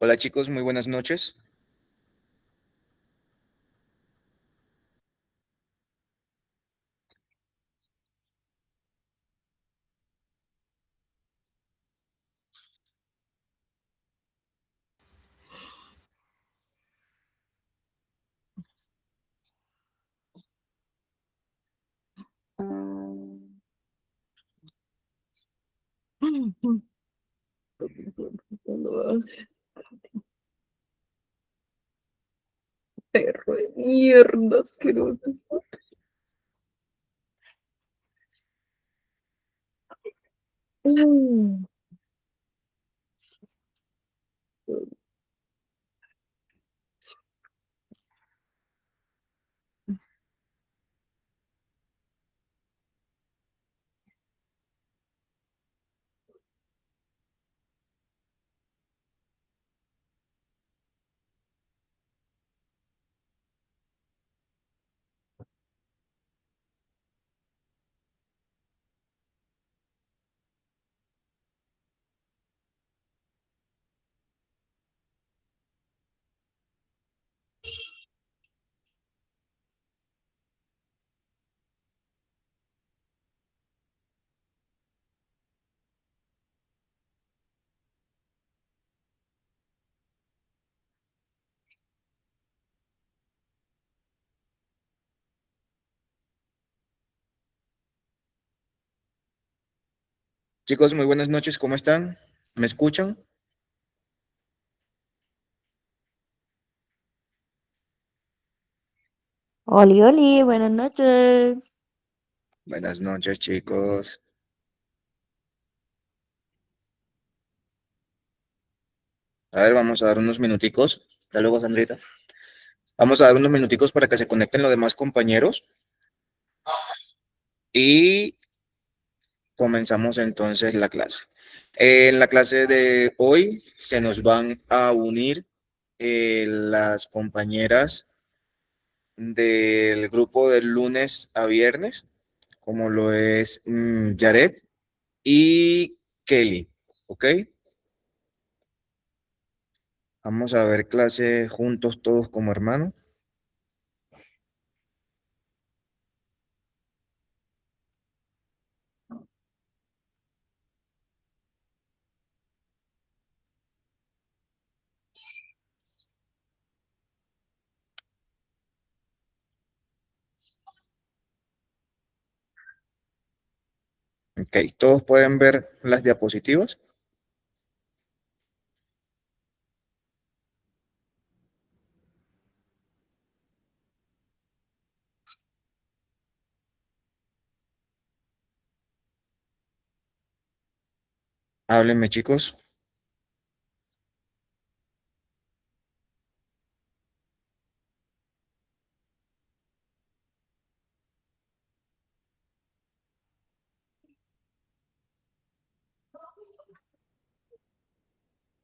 Hola chicos, muy buenas noches. Perro de mierda, asqueroso. Mm. Chicos, muy buenas noches, ¿cómo están? ¿Me escuchan? Oli, oli, buenas noches. Buenas noches, chicos. A ver, vamos a dar unos minuticos. Hasta luego, Sandrita. Vamos a dar unos minuticos para que se conecten los demás compañeros y comenzamos entonces la clase. En la clase de hoy se nos van a unir las compañeras del grupo de lunes a viernes, como lo es Yaret y Kelly, ¿ok? Vamos a ver clase juntos todos como hermanos. Ok, todos pueden ver las diapositivas. Háblenme, chicos.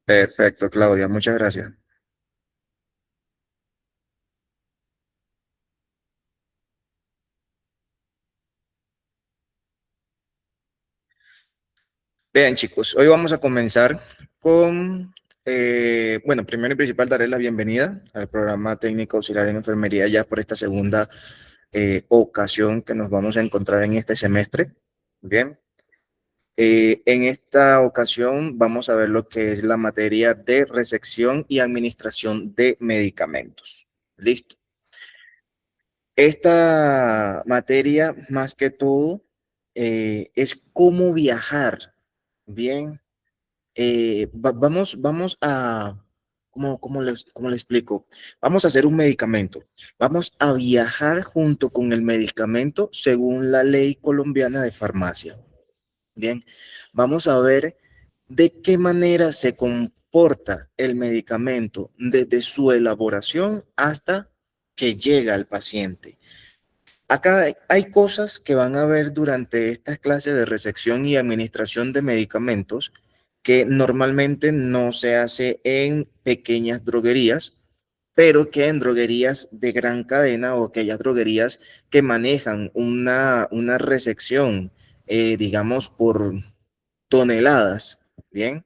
Perfecto, Claudia, muchas gracias. Bien, chicos, hoy vamos a comenzar con, bueno, primero y principal, daré la bienvenida al programa técnico auxiliar en enfermería ya por esta segunda ocasión que nos vamos a encontrar en este semestre. Bien, en esta ocasión vamos a ver lo que es la materia de recepción y administración de medicamentos. Listo. Esta materia, más que todo, es cómo viajar. Bien, vamos a, cómo le explico? Vamos a hacer un medicamento. Vamos a viajar junto con el medicamento según la ley colombiana de farmacia. Bien, vamos a ver de qué manera se comporta el medicamento desde su elaboración hasta que llega al paciente. Acá hay cosas que van a ver durante estas clases de recepción y administración de medicamentos que normalmente no se hace en pequeñas droguerías, pero que en droguerías de gran cadena o aquellas droguerías que manejan una recepción, digamos, por toneladas, ¿bien?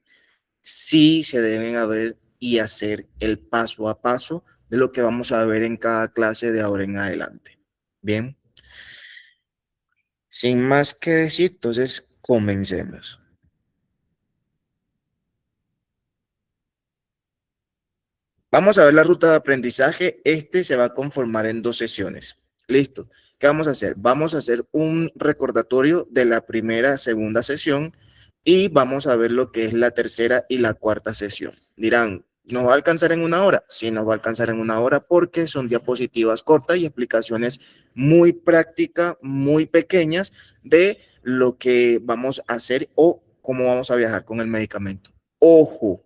Sí se deben haber y hacer el paso a paso de lo que vamos a ver en cada clase de ahora en adelante. Bien. Sin más que decir, entonces comencemos. Vamos a ver la ruta de aprendizaje. Este se va a conformar en 2 sesiones. Listo. ¿Qué vamos a hacer? Vamos a hacer un recordatorio de la primera, segunda sesión y vamos a ver lo que es la tercera y la cuarta sesión. Dirán, ¿nos va a alcanzar en 1 hora? Sí, nos va a alcanzar en 1 hora porque son diapositivas cortas y explicaciones muy prácticas, muy pequeñas de lo que vamos a hacer o cómo vamos a viajar con el medicamento. Ojo.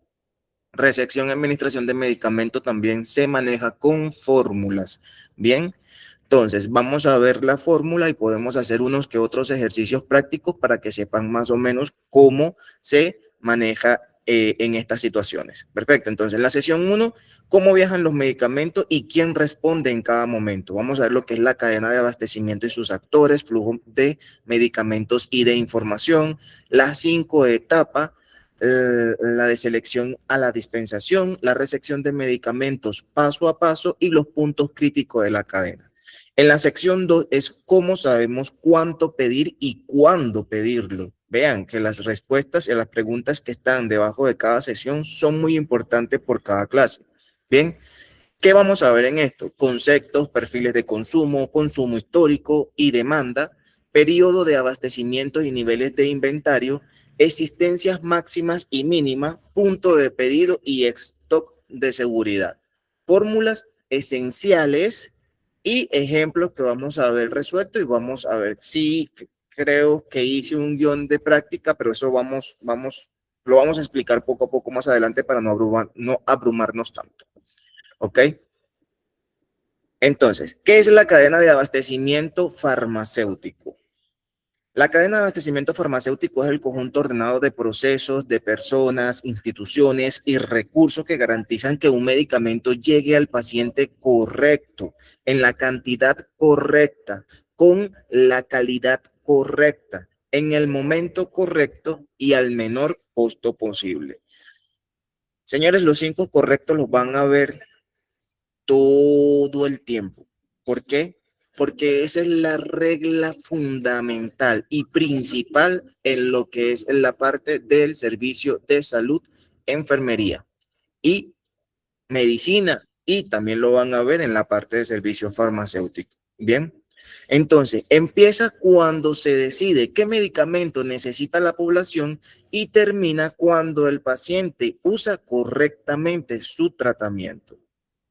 Recepción y administración de medicamento también se maneja con fórmulas. Bien, entonces vamos a ver la fórmula y podemos hacer unos que otros ejercicios prácticos para que sepan más o menos cómo se maneja en estas situaciones. Perfecto, entonces la sesión 1, cómo viajan los medicamentos y quién responde en cada momento. Vamos a ver lo que es la cadena de abastecimiento y sus actores, flujo de medicamentos y de información, las 5 etapas, la de selección a la dispensación, la recepción de medicamentos paso a paso y los puntos críticos de la cadena. En la sección 2 es cómo sabemos cuánto pedir y cuándo pedirlo. Vean que las respuestas y las preguntas que están debajo de cada sesión son muy importantes por cada clase. Bien, ¿qué vamos a ver en esto? Conceptos, perfiles de consumo, consumo histórico y demanda, periodo de abastecimiento y niveles de inventario, existencias máximas y mínimas, punto de pedido y stock de seguridad. Fórmulas esenciales y ejemplos que vamos a ver resuelto y vamos a ver si creo que hice un guión de práctica, pero eso lo vamos a explicar poco a poco más adelante para no abrumarnos tanto. ¿Ok? Entonces, ¿qué es la cadena de abastecimiento farmacéutico? La cadena de abastecimiento farmacéutico es el conjunto ordenado de procesos, de personas, instituciones y recursos que garantizan que un medicamento llegue al paciente correcto, en la cantidad correcta, con la calidad correcta, en el momento correcto y al menor costo posible. Señores, los 5 correctos los van a ver todo el tiempo. ¿Por qué? Porque esa es la regla fundamental y principal en lo que es en la parte del servicio de salud, enfermería y medicina, y también lo van a ver en la parte de servicio farmacéutico. Bien, entonces empieza cuando se decide qué medicamento necesita la población y termina cuando el paciente usa correctamente su tratamiento.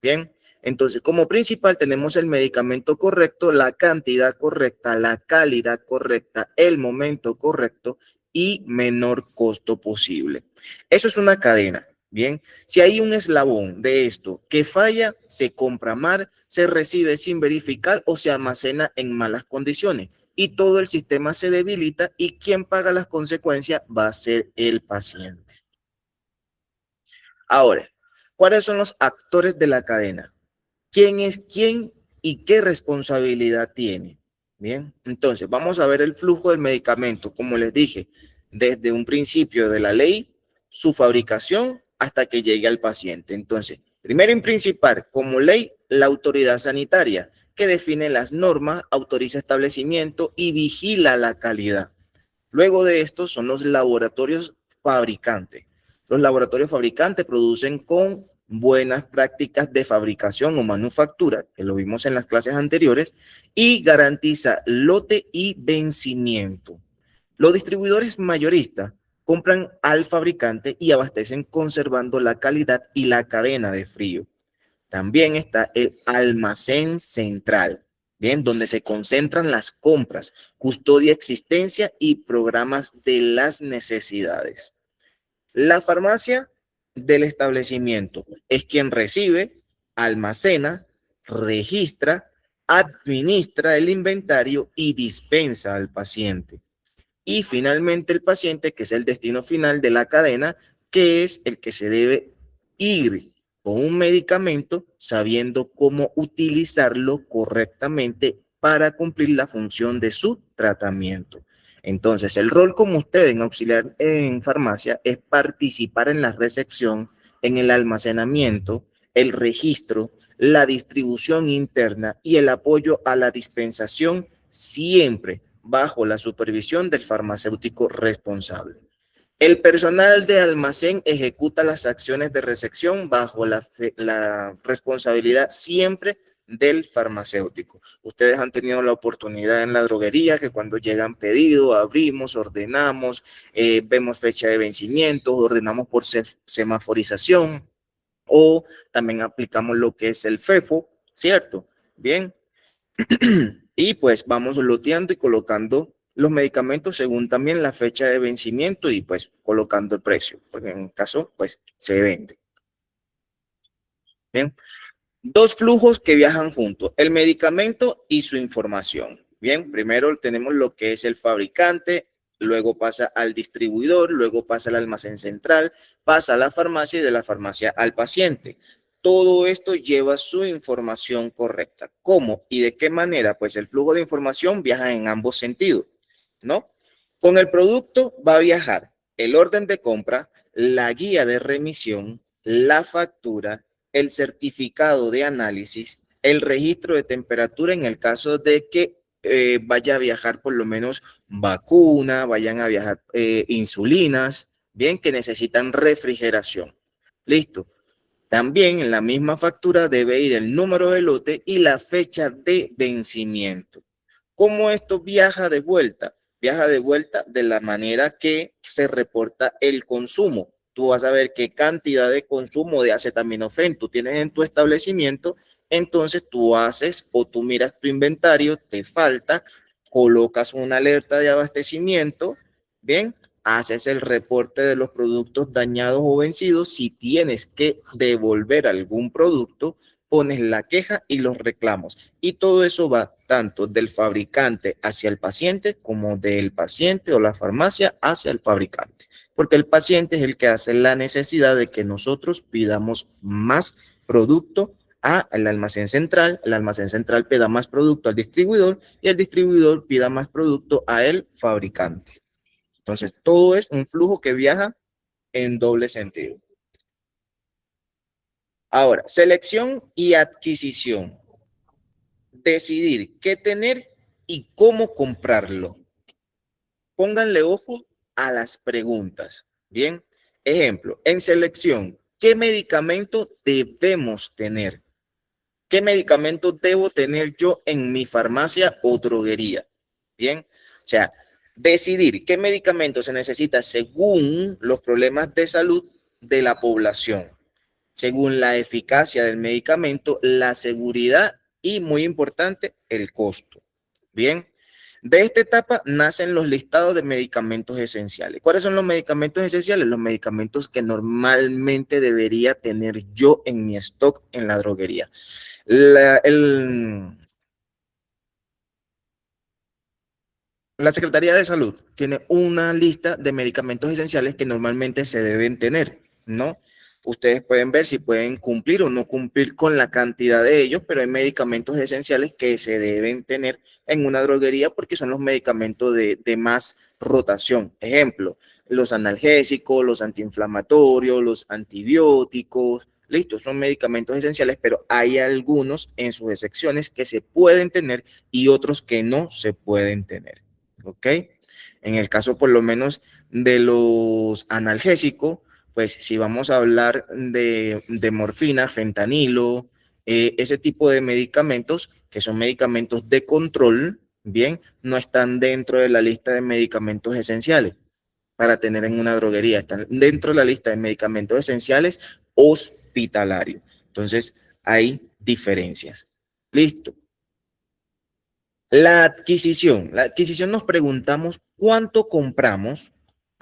Bien, entonces como principal tenemos el medicamento correcto, la cantidad correcta, la calidad correcta, el momento correcto y menor costo posible. Eso es una cadena. Bien, si hay un eslabón de esto que falla, se compra mal, se recibe sin verificar o se almacena en malas condiciones y todo el sistema se debilita y quien paga las consecuencias va a ser el paciente. Ahora, ¿cuáles son los actores de la cadena? ¿Quién es quién y qué responsabilidad tiene? Bien, entonces vamos a ver el flujo del medicamento, como les dije, desde un principio de la ley, su fabricación hasta que llegue al paciente. Entonces, primero y principal, como ley, la autoridad sanitaria, que define las normas, autoriza establecimiento y vigila la calidad. Luego de esto son los laboratorios fabricantes. Los laboratorios fabricantes producen con buenas prácticas de fabricación o manufactura, que lo vimos en las clases anteriores, y garantiza lote y vencimiento. Los distribuidores mayoristas compran al fabricante y abastecen conservando la calidad y la cadena de frío. También está el almacén central, bien, donde se concentran las compras, custodia, existencia y programas de las necesidades. La farmacia del establecimiento es quien recibe, almacena, registra, administra el inventario y dispensa al paciente. Y finalmente el paciente, que es el destino final de la cadena, que es el que se debe ir con un medicamento sabiendo cómo utilizarlo correctamente para cumplir la función de su tratamiento. Entonces, el rol como usted en auxiliar en farmacia es participar en la recepción, en el almacenamiento, el registro, la distribución interna y el apoyo a la dispensación, siempre bajo la supervisión del farmacéutico responsable. El personal de almacén ejecuta las acciones de recepción bajo la responsabilidad siempre del farmacéutico. Ustedes han tenido la oportunidad en la droguería que cuando llegan pedidos, abrimos, ordenamos, vemos fecha de vencimiento, ordenamos por semaforización o también aplicamos lo que es el FEFO, ¿cierto? Bien. Y pues vamos loteando y colocando los medicamentos según también la fecha de vencimiento y pues colocando el precio, porque en caso pues se vende. Bien, dos flujos que viajan juntos, el medicamento y su información. Bien, primero tenemos lo que es el fabricante, luego pasa al distribuidor, luego pasa al almacén central, pasa a la farmacia y de la farmacia al paciente. Todo esto lleva su información correcta. ¿Cómo y de qué manera? Pues el flujo de información viaja en ambos sentidos, ¿no? Con el producto va a viajar el orden de compra, la guía de remisión, la factura, el certificado de análisis, el registro de temperatura en el caso de que vaya a viajar por lo menos vacuna, vayan a viajar insulinas, bien, que necesitan refrigeración. Listo. También en la misma factura debe ir el número de lote y la fecha de vencimiento. ¿Cómo esto viaja de vuelta? Viaja de vuelta de la manera que se reporta el consumo. Tú vas a ver qué cantidad de consumo de acetaminofén tú tienes en tu establecimiento, entonces tú haces o tú miras tu inventario, te falta, colocas una alerta de abastecimiento, ¿bien? Haces el reporte de los productos dañados o vencidos. Si tienes que devolver algún producto, pones la queja y los reclamos. Y todo eso va tanto del fabricante hacia el paciente como del paciente o la farmacia hacia el fabricante. Porque el paciente es el que hace la necesidad de que nosotros pidamos más producto al almacén central, el almacén central pida más producto al distribuidor y el distribuidor pida más producto al fabricante. Entonces, todo es un flujo que viaja en doble sentido. Ahora, selección y adquisición. Decidir qué tener y cómo comprarlo. Pónganle ojo a las preguntas. Bien, ejemplo, en selección, ¿qué medicamento debemos tener? ¿Qué medicamento debo tener yo en mi farmacia o droguería? Bien, o sea, decidir qué medicamento se necesita según los problemas de salud de la población, según la eficacia del medicamento, la seguridad y, muy importante, el costo. Bien, de esta etapa nacen los listados de medicamentos esenciales. ¿Cuáles son los medicamentos esenciales? Los medicamentos que normalmente debería tener yo en mi stock en la droguería. La Secretaría de Salud tiene una lista de medicamentos esenciales que normalmente se deben tener, ¿no? Ustedes pueden ver si pueden cumplir o no cumplir con la cantidad de ellos, pero hay medicamentos esenciales que se deben tener en una droguería porque son los medicamentos de más rotación. Ejemplo, los analgésicos, los antiinflamatorios, los antibióticos, listo, son medicamentos esenciales, pero hay algunos en sus excepciones que se pueden tener y otros que no se pueden tener. ¿Ok? En el caso por lo menos de los analgésicos, pues si vamos a hablar de morfina, fentanilo, ese tipo de medicamentos, que son medicamentos de control, bien, no están dentro de la lista de medicamentos esenciales para tener en una droguería, están dentro de la lista de medicamentos esenciales hospitalarios. Entonces, hay diferencias. Listo. La adquisición. La adquisición nos preguntamos cuánto compramos,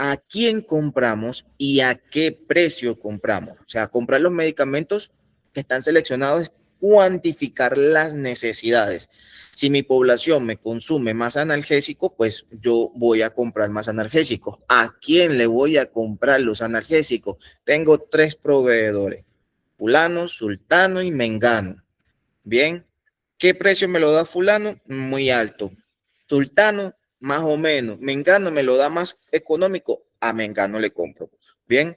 a quién compramos y a qué precio compramos. O sea, comprar los medicamentos que están seleccionados es cuantificar las necesidades. Si mi población me consume más analgésico, pues yo voy a comprar más analgésicos. ¿A quién le voy a comprar los analgésicos? Tengo 3 proveedores, fulano, sultano y mengano. Bien. ¿Qué precio me lo da fulano? Muy alto. Sultano, más o menos. Mengano me lo da más económico. A Mengano le compro. Bien.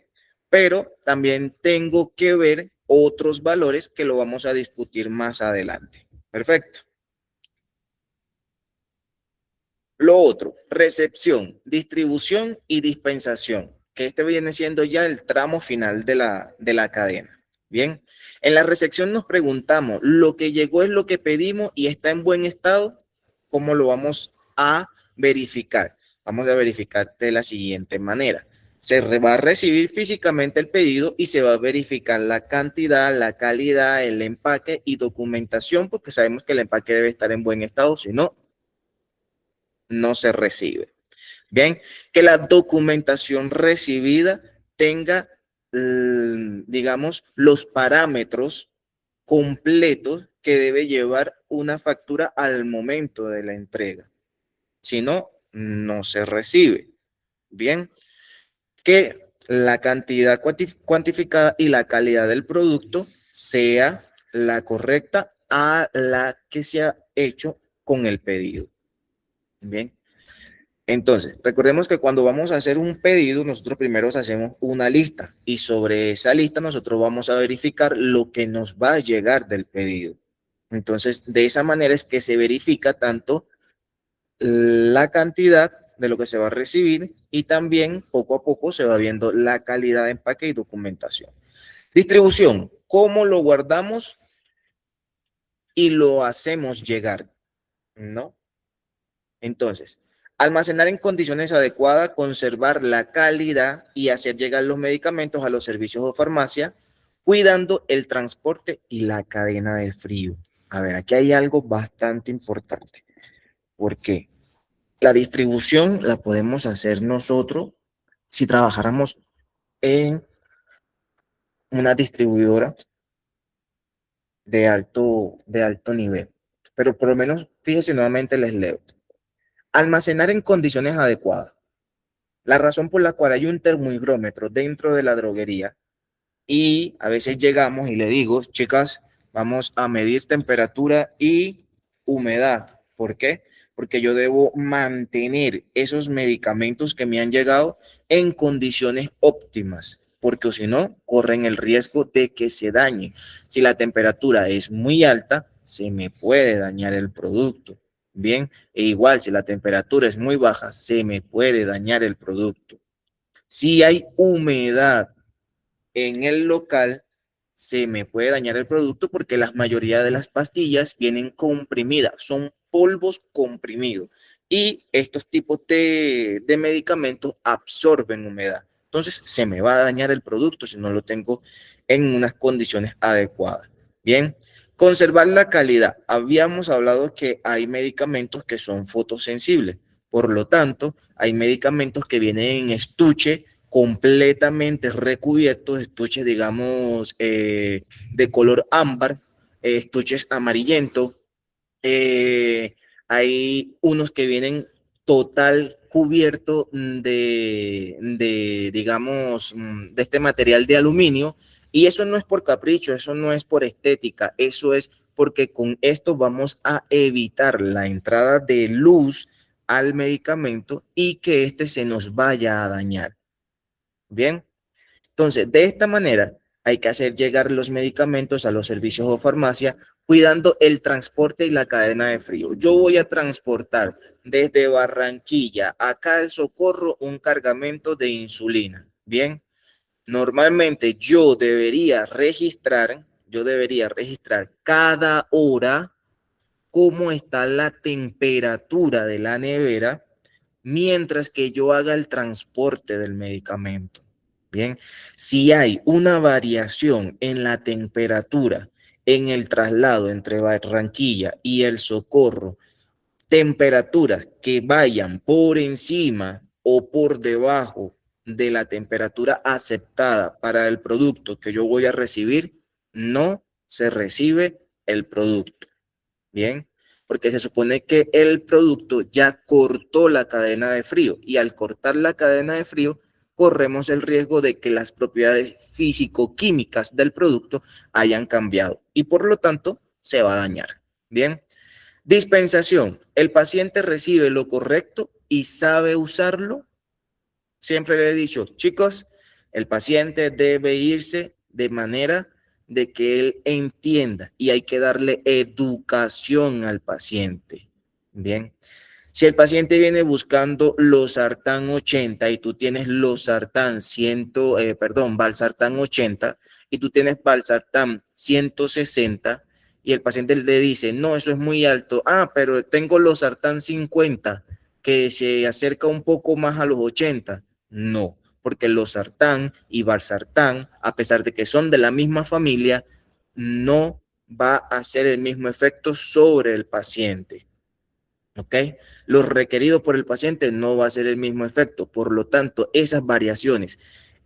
pero también tengo que ver otros valores que lo vamos a discutir más adelante. Perfecto. Lo otro, recepción, distribución y dispensación, que este viene siendo ya el tramo final de la cadena. Bien, en la recepción nos preguntamos, ¿lo que llegó es lo que pedimos y está en buen estado? ¿Cómo lo vamos a verificar? Vamos a verificar de la siguiente manera. Va a recibir físicamente el pedido y se va a verificar la cantidad, la calidad, el empaque y documentación, porque sabemos que el empaque debe estar en buen estado, si no, no se recibe. Bien, que la documentación recibida tenga, digamos, los parámetros completos que debe llevar una factura al momento de la entrega. Si no, no se recibe. Bien, que la cantidad cuantificada y la calidad del producto sea la correcta a la que se ha hecho con el pedido. Bien. Entonces, recordemos que cuando vamos a hacer un pedido, nosotros primero hacemos una lista y sobre esa lista nosotros vamos a verificar lo que nos va a llegar del pedido. Entonces, de esa manera es que se verifica tanto la cantidad de lo que se va a recibir y también poco a poco se va viendo la calidad de empaque y documentación. Distribución, ¿cómo lo guardamos y lo hacemos llegar? ¿No? Entonces, almacenar en condiciones adecuadas, conservar la calidad y hacer llegar los medicamentos a los servicios de farmacia, cuidando el transporte y la cadena de frío. A ver, aquí hay algo bastante importante, porque la distribución la podemos hacer nosotros si trabajáramos en una distribuidora de alto nivel. Pero por lo menos, fíjense, nuevamente les leo. Almacenar en condiciones adecuadas. La razón por la cual hay un termohigrómetro dentro de la droguería y a veces llegamos y le digo, chicas, vamos a medir temperatura y humedad. ¿Por qué? Porque yo debo mantener esos medicamentos que me han llegado en condiciones óptimas, porque si no, corren el riesgo de que se dañe. Si la temperatura es muy alta, se me puede dañar el producto. Bien, e igual si la temperatura es muy baja, se me puede dañar el producto. Si hay humedad en el local, se me puede dañar el producto porque la mayoría de las pastillas vienen comprimidas, son polvos comprimidos y estos tipos de medicamentos absorben humedad. Entonces se me va a dañar el producto si no lo tengo en unas condiciones adecuadas. Bien, conservar la calidad. Habíamos hablado que hay medicamentos que son fotosensibles, por lo tanto, hay medicamentos que vienen en estuche completamente recubiertos, estuches, digamos, de color ámbar, estuches amarillentos. Hay unos que vienen total cubierto digamos, de este material de aluminio. Y eso no es por capricho, eso no es por estética, eso es porque con esto vamos a evitar la entrada de luz al medicamento y que éste se nos vaya a dañar. Bien, entonces de esta manera hay que hacer llegar los medicamentos a los servicios o farmacia cuidando el transporte y la cadena de frío. Yo voy a transportar desde Barranquilla acá al Socorro un cargamento de insulina. Bien, normalmente yo debería registrar cada hora cómo está la temperatura de la nevera mientras que yo haga el transporte del medicamento. Bien, si hay una variación en la temperatura en el traslado entre Barranquilla y el Socorro, temperaturas que vayan por encima o por debajo de la temperatura aceptada para el producto que yo voy a recibir, no se recibe el producto. Bien, porque se supone que el producto ya cortó la cadena de frío y al cortar la cadena de frío corremos el riesgo de que las propiedades físico-químicas del producto hayan cambiado y por lo tanto se va a dañar. Bien, dispensación. El paciente recibe lo correcto y sabe usarlo. Siempre le he dicho, chicos, El paciente debe irse de manera de que él entienda y hay que darle educación al paciente. Bien. Si el paciente viene buscando Losartán 80 y tú tienes Losartán Valsartán 80 y tú tienes Valsartán 160 y el paciente le dice, no, eso es muy alto. Ah, pero tengo Losartán 50 que se acerca un poco más a los 80. No, porque Losartán y Valsartán, a pesar de que son de la misma familia, no va a hacer el mismo efecto sobre el paciente. ¿Ok? Lo requerido por el paciente no va a ser el mismo efecto. Por lo tanto, esas variaciones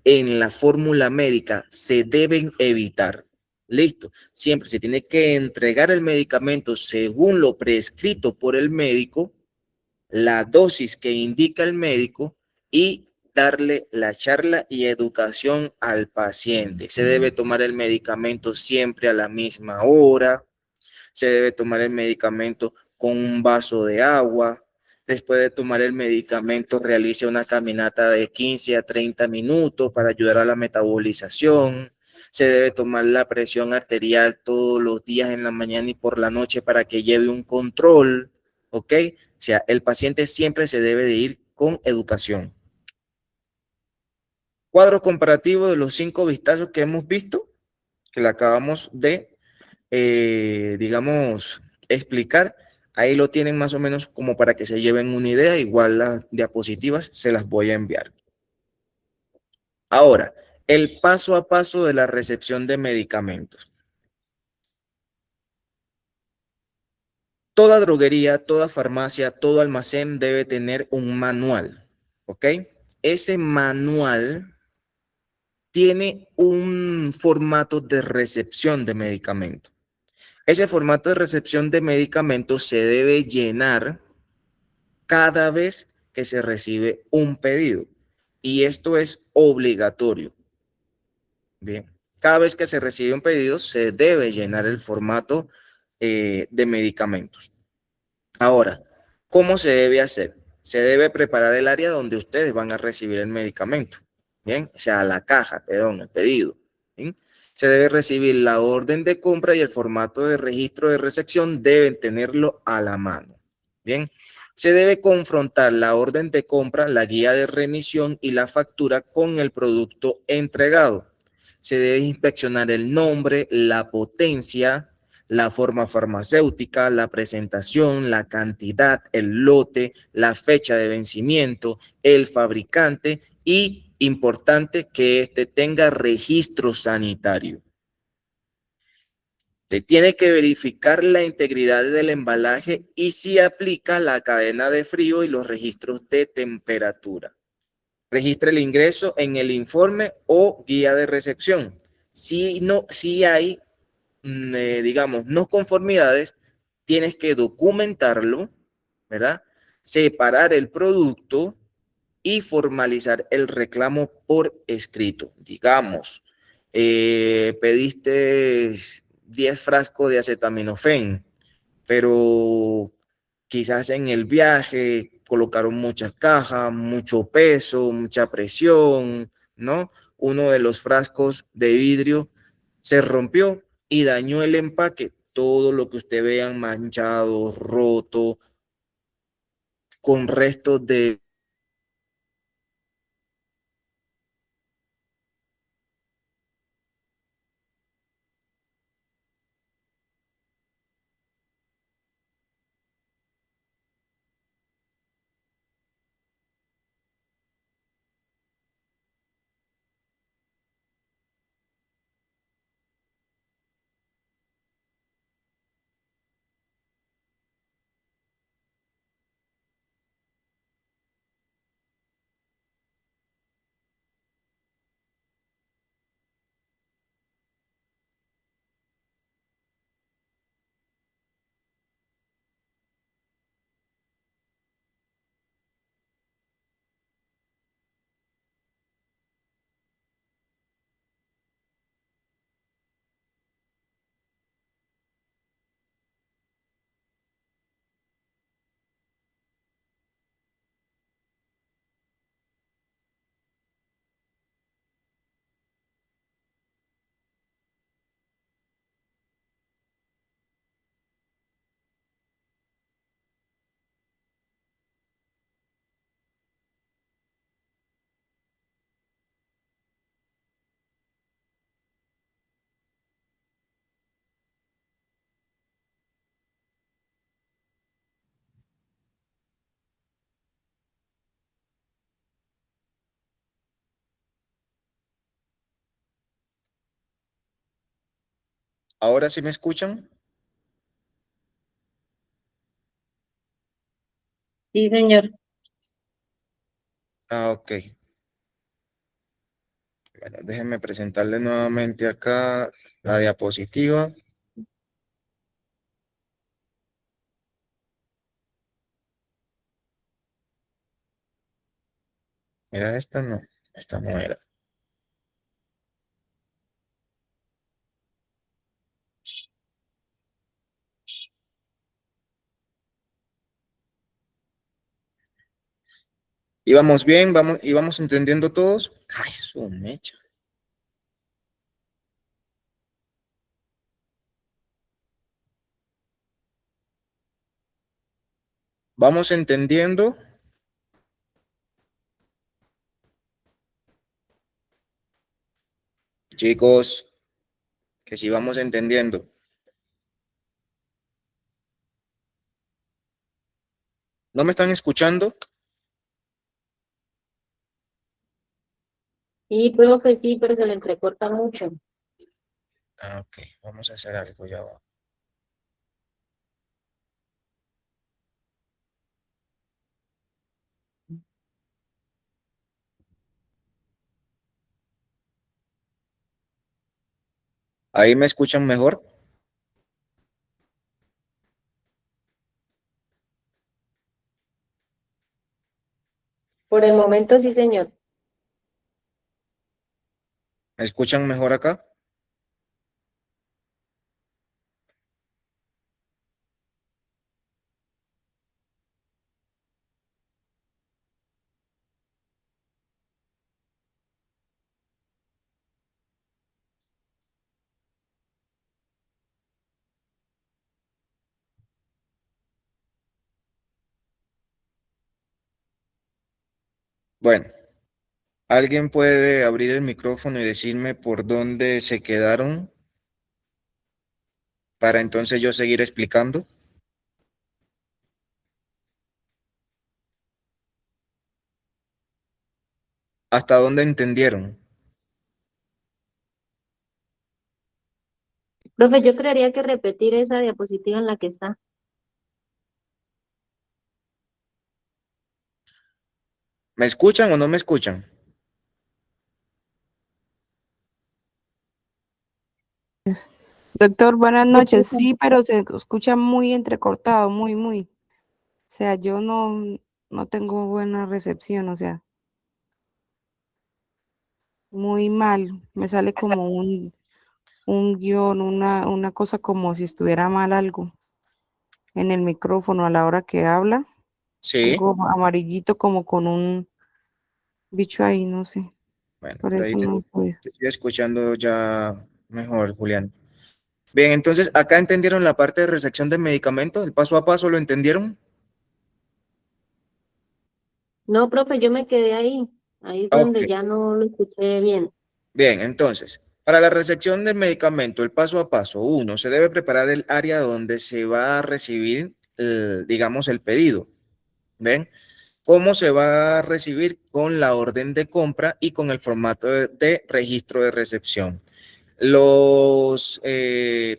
en la fórmula médica se deben evitar. Listo. Siempre se tiene que entregar el medicamento según lo prescrito por el médico, la dosis que indica el médico y darle la charla y educación al paciente. Se debe tomar el medicamento siempre a la misma hora. Se debe tomar el medicamento con un vaso de agua. Después de tomar el medicamento, realice una caminata de 15 a 30 minutos para ayudar a la metabolización. Se debe tomar la presión arterial todos los días en la mañana y por la noche para que lleve un control, ¿ok? O sea, el paciente siempre se debe de ir con educación. Cuadro comparativo de los 5 vistazos que hemos visto, que le acabamos de digamos, explicar. Ahí lo tienen más o menos como para que se lleven una idea. Igual las diapositivas se las voy a enviar. Ahora, el paso a paso de la recepción de medicamentos. Toda droguería, toda farmacia, todo almacén debe tener un manual, ¿ok? Ese manual tiene un formato de recepción de medicamentos. Ese formato de recepción de medicamentos se debe llenar cada vez que se recibe un pedido. Y esto es obligatorio. Bien, cada vez que se recibe un pedido se debe llenar el formato de medicamentos. Ahora, ¿cómo se debe hacer? Se debe preparar el área donde ustedes van a recibir el medicamento. Bien, o sea, la caja, perdón, el pedido. ¿Bien? Se debe recibir la orden de compra y el formato de registro de recepción deben tenerlo a la mano. Bien, se debe confrontar la orden de compra, la guía de remisión y la factura con el producto entregado. Se debe inspeccionar el nombre, la potencia, la forma farmacéutica, la presentación, la cantidad, el lote, la fecha de vencimiento, el fabricante y, importante, que éste tenga registro sanitario. Se tiene que verificar la integridad del embalaje y si aplica la cadena de frío y los registros de temperatura. Registre el ingreso en el informe o guía de recepción. Si hay digamos, no conformidades, tienes que documentarlo, ¿verdad? Separar el producto y formalizar el reclamo por escrito. Digamos, pediste 10 frascos de acetaminofén, pero quizás en el viaje colocaron muchas cajas, mucho peso, mucha presión, ¿no? Uno de los frascos de vidrio se rompió y dañó el empaque. Todo lo que usted vea manchado, roto, con restos de ¿Ahora sí me escuchan? Sí, señor. Ah, ok. Bueno, déjenme presentarle nuevamente acá la diapositiva. ¿Era esta? No, esta no era. ¿Íbamos bien? ¿Íbamos entendiendo todos? Ay, su mecha. ¿Vamos entendiendo? Chicos, que si vamos entendiendo. ¿No me están escuchando? Sí, profe, sí, pero se le entrecorta mucho. Ah, ok, vamos a hacer algo, ya va. ¿Ahí me escuchan mejor? Por el momento, sí, señor. ¿Me escuchan mejor acá? Bueno, ¿alguien puede abrir el micrófono y decirme por dónde se quedaron para entonces yo seguir explicando? ¿Hasta dónde entendieron? Profe, yo creería que repetir esa diapositiva en la que está. ¿Me escuchan o no me escuchan? Doctor, buenas Sí, noches. profe. Sí, pero se escucha muy entrecortado, muy, muy. O sea, yo no tengo buena recepción, o sea, muy mal. Me sale como un guión, una cosa como si estuviera mal algo en el micrófono a la hora que habla. Sí. Algo amarillito como con un bicho ahí, no sé. Bueno, Por pero ahí eso no puedo. te estoy escuchando ya mejor, Julián. Bien, entonces acá entendieron la parte de recepción de medicamentos, el paso a paso, ¿lo entendieron? No, profe, yo me quedé ahí. Ahí fue Ok. donde ya no lo escuché bien. Bien, entonces, para la recepción del medicamento, el paso a paso, uno, se debe preparar el área donde se va a recibir, digamos, el pedido. ¿Ven? ¿Cómo se va a recibir? Con la orden de compra y con el formato de registro de recepción.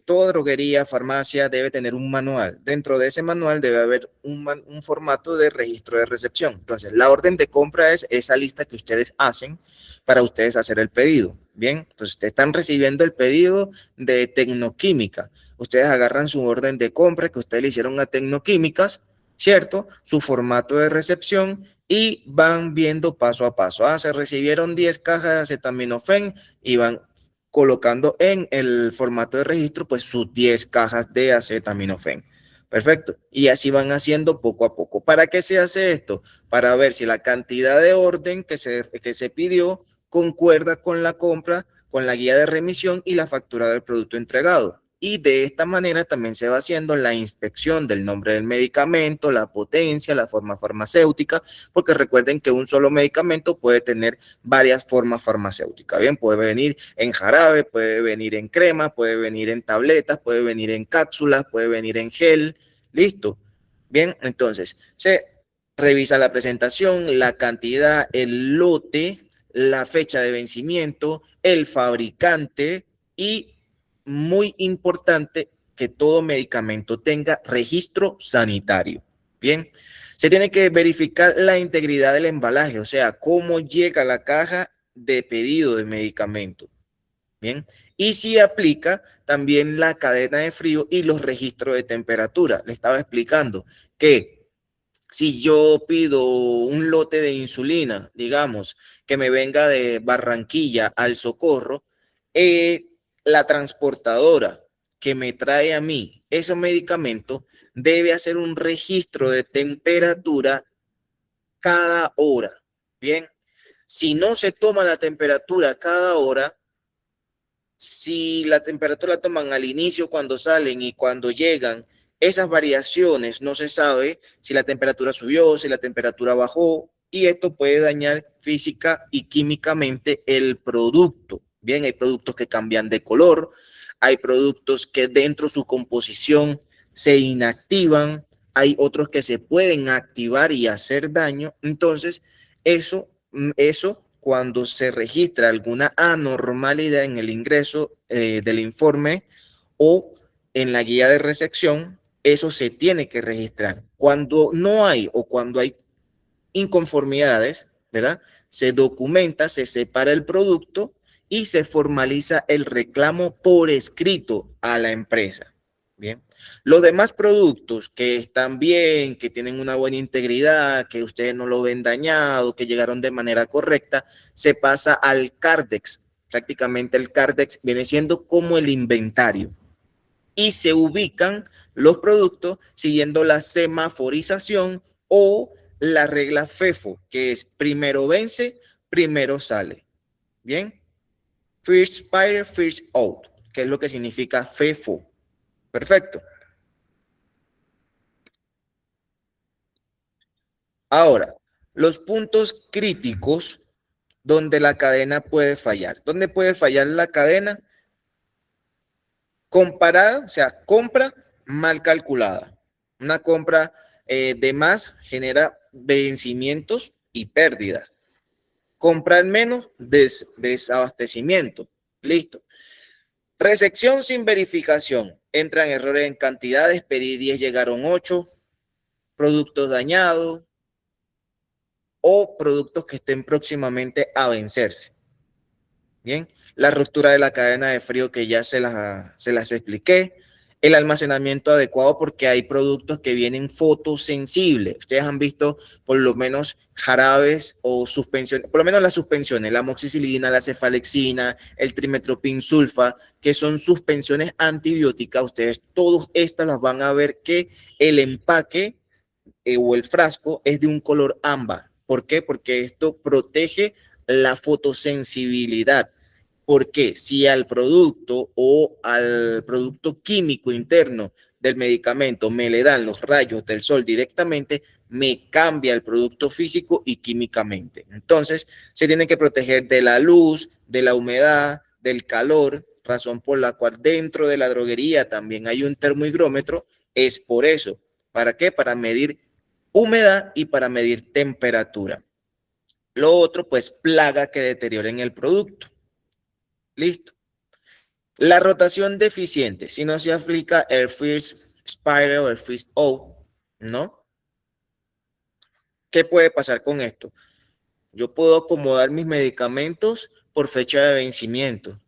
Toda droguería, farmacia debe tener un manual. Dentro de ese manual debe haber un formato de registro de recepción. Entonces, la orden de compra es esa lista que ustedes hacen para ustedes hacer el pedido. Bien, entonces ustedes están recibiendo el pedido de Tecnoquímica. Ustedes agarran su orden de compra que ustedes le hicieron a Tecnoquímicas, ¿cierto? Su formato de recepción y van viendo paso a paso. Se recibieron 10 cajas de acetaminofén y van colocando en el formato de registro pues sus 10 cajas de acetaminofén. Perfecto. Y así van haciendo poco a poco. ¿Para qué se hace esto? Para ver si la cantidad de orden que se pidió concuerda con la compra, con la guía de remisión y la factura del producto entregado. Y de esta manera también se va haciendo la inspección del nombre del medicamento, la potencia, la forma farmacéutica, porque recuerden que un solo medicamento puede tener varias formas farmacéuticas. Bien, puede venir en jarabe, puede venir en crema, puede venir en tabletas, puede venir en cápsulas, puede venir en gel. Listo. Bien, entonces se revisa la presentación, la cantidad, el lote, la fecha de vencimiento, el fabricante y muy importante que todo medicamento tenga registro sanitario. Bien, se tiene que verificar la integridad del embalaje, o sea, cómo llega la caja de pedido de medicamento. Bien, y si aplica también la cadena de frío y los registros de temperatura. Le estaba explicando que si yo pido un lote de insulina, digamos, que me venga de Barranquilla al Socorro, la transportadora que me trae a mí ese medicamento debe hacer un registro de temperatura cada hora. Bien, si no se toma la temperatura cada hora, si la temperatura la toman al inicio cuando salen y cuando llegan, esas variaciones no se sabe si la temperatura subió, si la temperatura bajó, y esto puede dañar física y químicamente el producto. Bien, hay productos que cambian de color, hay productos que dentro de su composición se inactivan, hay otros que se pueden activar y hacer daño. Entonces, eso cuando se registra alguna anormalidad en el ingreso del informe o en la guía de recepción, eso se tiene que registrar. Cuando no hay o cuando hay inconformidades, ¿verdad? Se documenta, se separa el producto y se formaliza el reclamo por escrito a la empresa. Bien, los demás productos que están bien, que tienen una buena integridad, que ustedes no lo ven dañado, que llegaron de manera correcta, se pasa al Cardex. Prácticamente el Cardex viene siendo como el inventario y se ubican los productos siguiendo la semaforización o la regla FEFO, que es primero vence, primero sale. Bien, first fire, first out, que es lo que significa FEFO. Perfecto. Ahora, los puntos críticos donde la cadena puede fallar. ¿Dónde puede fallar la cadena? Comparada, o sea, compra mal calculada. Una compra de más genera vencimientos y pérdida. Comprar menos, desabastecimiento. Listo. Recepción sin verificación. Entran errores en cantidades, pedí 10, llegaron 8, productos dañados o productos que estén próximamente a vencerse. Bien, la ruptura de la cadena de frío que ya se las expliqué. El almacenamiento adecuado porque hay productos que vienen fotosensibles. Ustedes han visto por lo menos jarabes o suspensiones, por lo menos las suspensiones, la amoxicilina, la cefalexina, el trimetoprim sulfa, que son suspensiones antibióticas. Ustedes todas estas las van a ver que el empaque o el frasco es de un color ámbar. ¿Por qué? Porque esto protege la fotosensibilidad. Porque si al producto o al producto químico interno del medicamento me le dan los rayos del sol directamente, me cambia el producto físico y químicamente. Entonces, se tiene que proteger de la luz, de la humedad, del calor, razón por la cual dentro de la droguería también hay un termohigrómetro. Es por eso. ¿Para qué? Para medir humedad y para medir temperatura. Lo otro, pues, plaga que deterioren el producto. Listo. La rotación deficiente, si no se aplica el first spiral o el first out, ¿no? ¿Qué puede pasar con esto? Yo puedo acomodar mis medicamentos por fecha de vencimiento,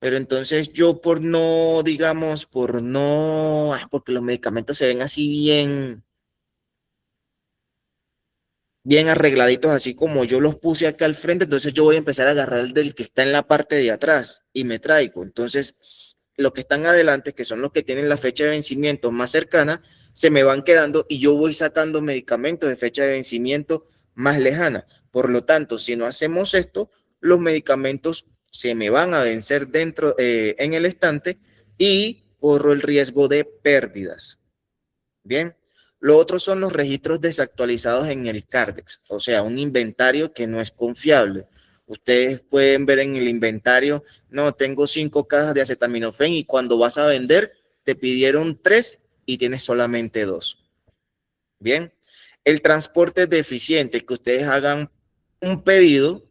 pero entonces yo por no, digamos, porque los medicamentos se ven así bien arregladitos, así como yo los puse acá al frente, entonces yo voy a empezar a agarrar el del que está en la parte de atrás y me traigo. Entonces, los que están adelante, que son los que tienen la fecha de vencimiento más cercana, se me van quedando y yo voy sacando medicamentos de fecha de vencimiento más lejana. Por lo tanto, si no hacemos esto, los medicamentos se me van a vencer dentro, en el estante y corro el riesgo de pérdidas. Bien. Lo otro son los registros desactualizados en el Cardex, o sea, un inventario que no es confiable. Ustedes pueden ver en el inventario, no, tengo 5 cajas de acetaminofén y cuando vas a vender te pidieron 3 y tienes solamente 2. Bien, el transporte deficiente, que ustedes hagan un pedido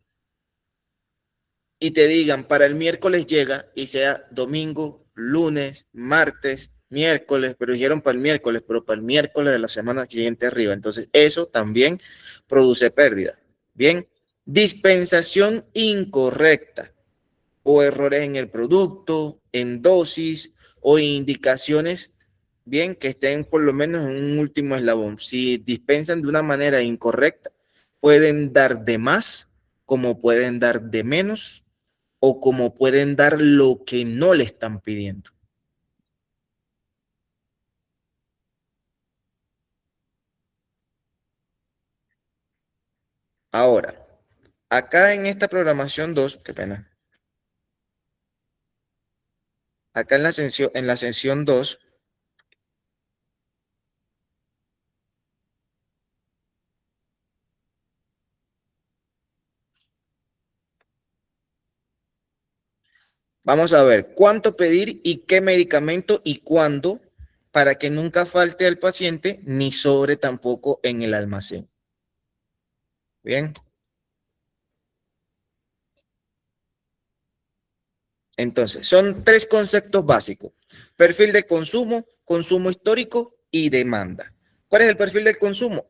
y te digan para el miércoles llega y sea domingo, lunes, martes, miércoles, pero dijeron para el miércoles, pero para el miércoles de la semana siguiente arriba. Entonces, eso también produce pérdida. Bien, dispensación incorrecta o errores en el producto, en dosis o indicaciones, bien, que estén por lo menos en un último eslabón. Si dispensan de una manera incorrecta, pueden dar de más, como pueden dar de menos, o como pueden dar lo que no le están pidiendo. Ahora, acá en esta programación 2, qué pena. Acá en la sesión 2, vamos a ver cuánto pedir y qué medicamento y cuándo, para que nunca falte al paciente ni sobre tampoco en el almacén. Bien. Entonces, son tres conceptos básicos: perfil de consumo, consumo histórico y demanda. ¿Cuál es el perfil del consumo?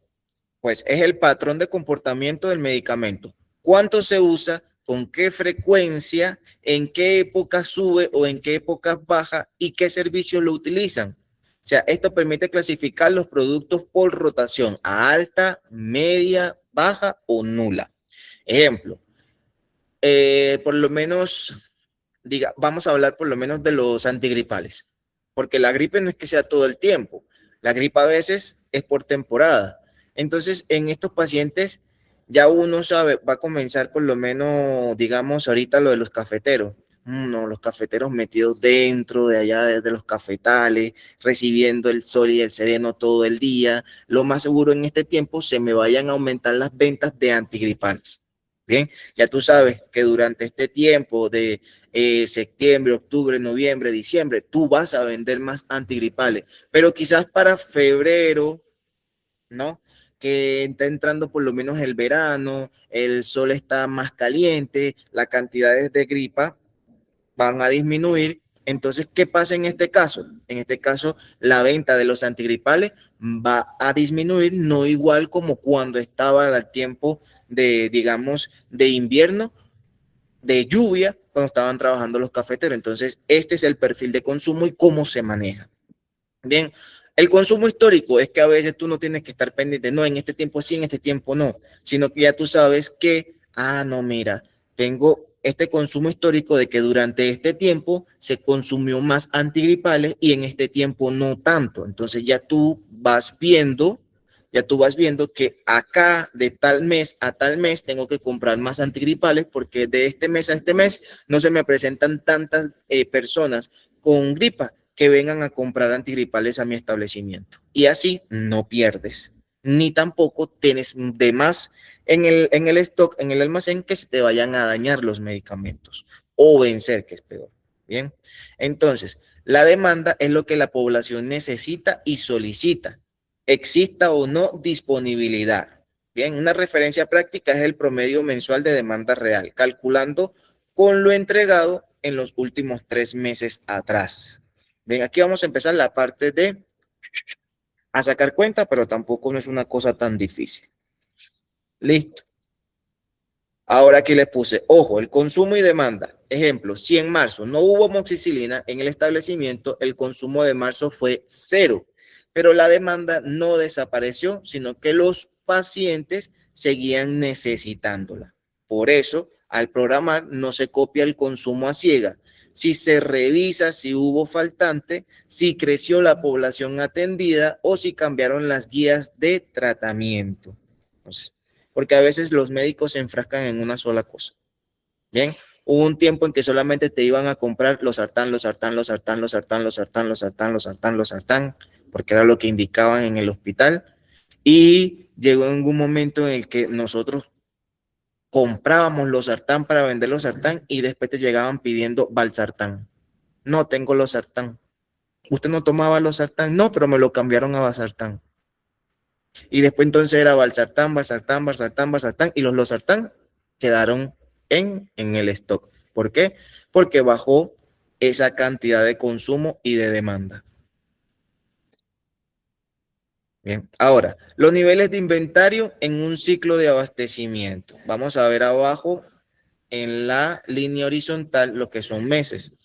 Pues es el patrón de comportamiento del medicamento. ¿Cuánto se usa? ¿Con qué frecuencia? ¿En qué época sube o en qué época baja? ¿Y qué servicios lo utilizan? O sea, esto permite clasificar los productos por rotación a alta, media, baja o nula. Ejemplo, por lo menos, vamos a hablar por lo menos de los antigripales, porque la gripe no es que sea todo el tiempo, la gripe a veces es por temporada. Entonces, en estos pacientes ya uno sabe, va a comenzar por lo menos, digamos, ahorita lo de los cafeteros. No, los cafeteros metidos dentro de allá de los cafetales, recibiendo el sol y el sereno todo el día. Lo más seguro en este tiempo se me vayan a aumentar las ventas de antigripales. Bien, ya tú sabes que durante este tiempo de septiembre, octubre, noviembre, diciembre, tú vas a vender más antigripales, pero quizás para febrero, ¿no? Que está entrando por lo menos el verano, el sol está más caliente, las cantidades de gripa van a disminuir. Entonces, ¿qué pasa en este caso? En este caso, la venta de los antigripales va a disminuir, no igual como cuando estaba al tiempo de, digamos, de invierno, de lluvia, cuando estaban trabajando los cafeteros. Entonces, este es el perfil de consumo y cómo se maneja. Bien, el consumo histórico es que a veces tú no tienes que estar pendiente, no, en este tiempo sí, en este tiempo no, sino que ya tú sabes que, no, mira, tengo este consumo histórico de que durante este tiempo se consumió más antigripales y en este tiempo no tanto. Entonces ya tú vas viendo que acá de tal mes a tal mes tengo que comprar más antigripales porque de este mes a este mes no se me presentan tantas personas con gripa que vengan a comprar antigripales a mi establecimiento. Y así no pierdes, ni tampoco tienes de más en el stock, en el almacén, que se te vayan a dañar los medicamentos o vencer, que es peor. Bien, entonces, la demanda es lo que la población necesita y solicita, exista o no disponibilidad. Bien, una referencia práctica es el promedio mensual de demanda real, calculando con lo entregado en los últimos 3 meses atrás. Bien, aquí vamos a empezar la parte de a sacar cuenta, pero tampoco no es una cosa tan difícil. Listo. Ahora aquí les puse, ojo, el consumo y demanda. Ejemplo, si en marzo no hubo amoxicilina en el establecimiento, el consumo de marzo fue 0, pero la demanda no desapareció, sino que los pacientes seguían necesitándola. Por eso, al programar, no se copia el consumo a ciega. Si se revisa si hubo faltante, si creció la población atendida o si cambiaron las guías de tratamiento. Entonces, porque a veces los médicos se enfrascan en una sola cosa. Bien, hubo un tiempo en que solamente te iban a comprar los sartán, porque era lo que indicaban en el hospital, y llegó en un momento en el que nosotros comprábamos los sartán para vender los sartán y después te llegaban pidiendo valsartán. No tengo los sartán. ¿Usted no tomaba los sartán? No, pero me lo cambiaron a valsartán. Y después entonces era valsartán, y los losartán quedaron en el stock. ¿Por qué? Porque bajó esa cantidad de consumo y de demanda. Bien, ahora, los niveles de inventario en un ciclo de abastecimiento. Vamos a ver abajo en la línea horizontal lo que son meses.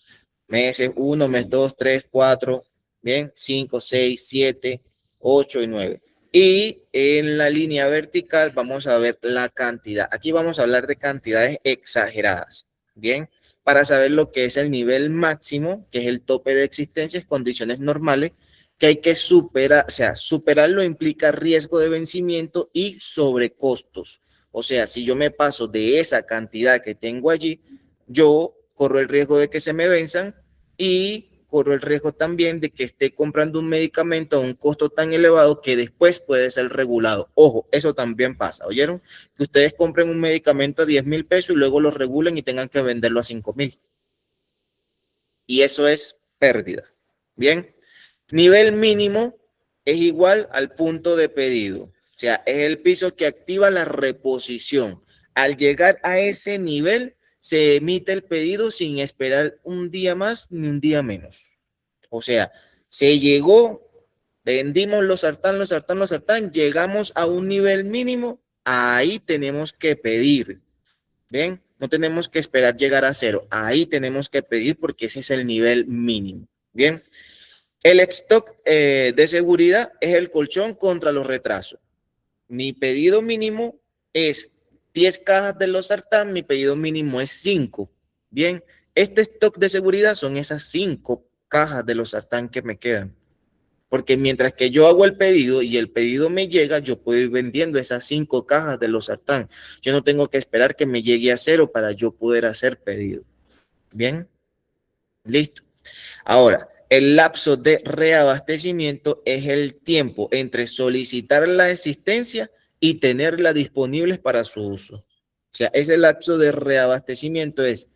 Meses 1, mes 2, 3, 4, bien, 5, 6, 7, 8 y 9. Y en la línea vertical vamos a ver la cantidad. Aquí vamos a hablar de cantidades exageradas, bien, para saber lo que es el nivel máximo, que es el tope de existencias, condiciones normales, que hay que superar, o sea, superarlo implica riesgo de vencimiento y sobrecostos. O sea, si yo me paso de esa cantidad que tengo allí, yo corro el riesgo de que se me venzan y corro el riesgo también de que esté comprando un medicamento a un costo tan elevado que después puede ser regulado. Ojo, eso también pasa, ¿oyeron? Que ustedes compren un medicamento a 10,000 pesos y luego lo regulen y tengan que venderlo a 5,000. Y eso es pérdida. Bien. Nivel mínimo es igual al punto de pedido. O sea, es el piso que activa la reposición. Al llegar a ese nivel, se emite el pedido sin esperar un día más ni un día menos. O sea, se llegó, vendimos los sartán, llegamos a un nivel mínimo, ahí tenemos que pedir. ¿Bien? No tenemos que esperar llegar a cero. Ahí tenemos que pedir porque ese es el nivel mínimo. ¿Bien? El stock de seguridad es el colchón contra los retrasos. Mi pedido mínimo es 10 cajas de los sartán, mi pedido mínimo es 5. Bien, este stock de seguridad son esas 5 cajas de los sartán que me quedan. Porque mientras que yo hago el pedido y el pedido me llega, yo puedo ir vendiendo esas 5 cajas de los sartán. Yo no tengo que esperar que me llegue a cero para yo poder hacer pedido. Bien, listo. Ahora, el lapso de reabastecimiento es el tiempo entre solicitar la existencia y tenerla disponible para su uso. O sea, ese lapso de reabastecimiento es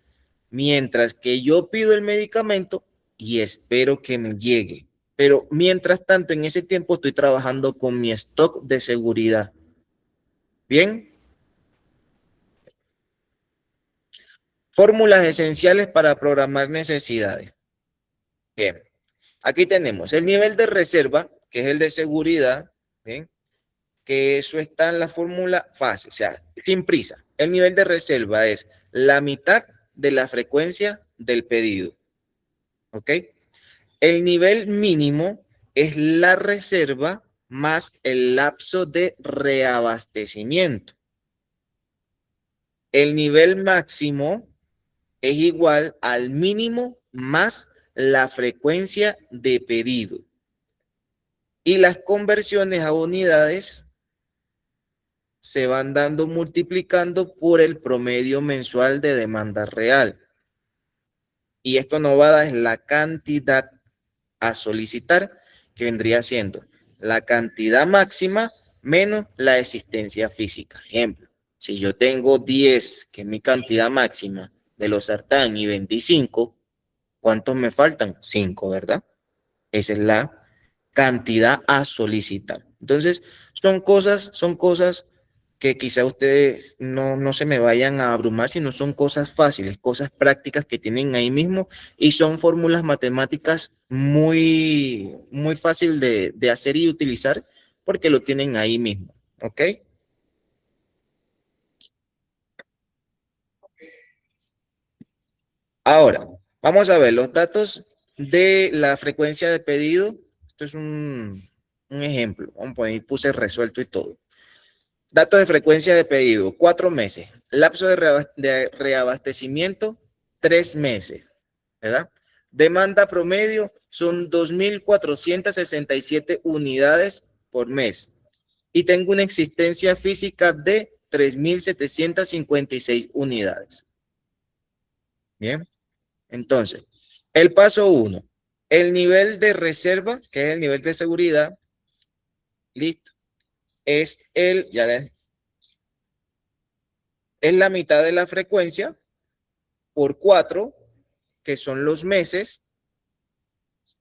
mientras que yo pido el medicamento y espero que me llegue. Pero mientras tanto, en ese tiempo estoy trabajando con mi stock de seguridad. ¿Bien? Fórmulas esenciales para programar necesidades. Bien. Aquí tenemos el nivel de reserva, que es el de seguridad, ¿bien? Que eso está en la fórmula fácil, o sea, sin prisa. El nivel de reserva es la mitad de la frecuencia del pedido, ¿ok? El nivel mínimo es la reserva más el lapso de reabastecimiento. El nivel máximo es igual al mínimo más la frecuencia de pedido. Y las conversiones a unidades se van dando multiplicando por el promedio mensual de demanda real. Y esto no va a dar la cantidad a solicitar, que vendría siendo la cantidad máxima menos la existencia física. Ejemplo, si yo tengo 10, que es mi cantidad máxima de los sartán, y 25, ¿cuántos me faltan? 5, ¿verdad? Esa es la cantidad a solicitar. Entonces, son cosas que quizá ustedes no se me vayan a abrumar, sino son cosas fáciles, cosas prácticas que tienen ahí mismo y son fórmulas matemáticas muy, muy fácil de hacer y utilizar porque lo tienen ahí mismo, ¿ok? Ahora, vamos a ver los datos de la frecuencia de pedido. Esto es un ejemplo. Vamos a poner, puse resuelto y todo. Datos de frecuencia de pedido, 4 meses. Lapso de reabastecimiento, 3 meses, ¿verdad? Demanda promedio son 2,467 unidades por mes. Y tengo una existencia física de 3,756 unidades. Bien. Entonces, el paso 1, el nivel de reserva, que es el nivel de seguridad, listo, es la mitad de la frecuencia por 4, que son los meses,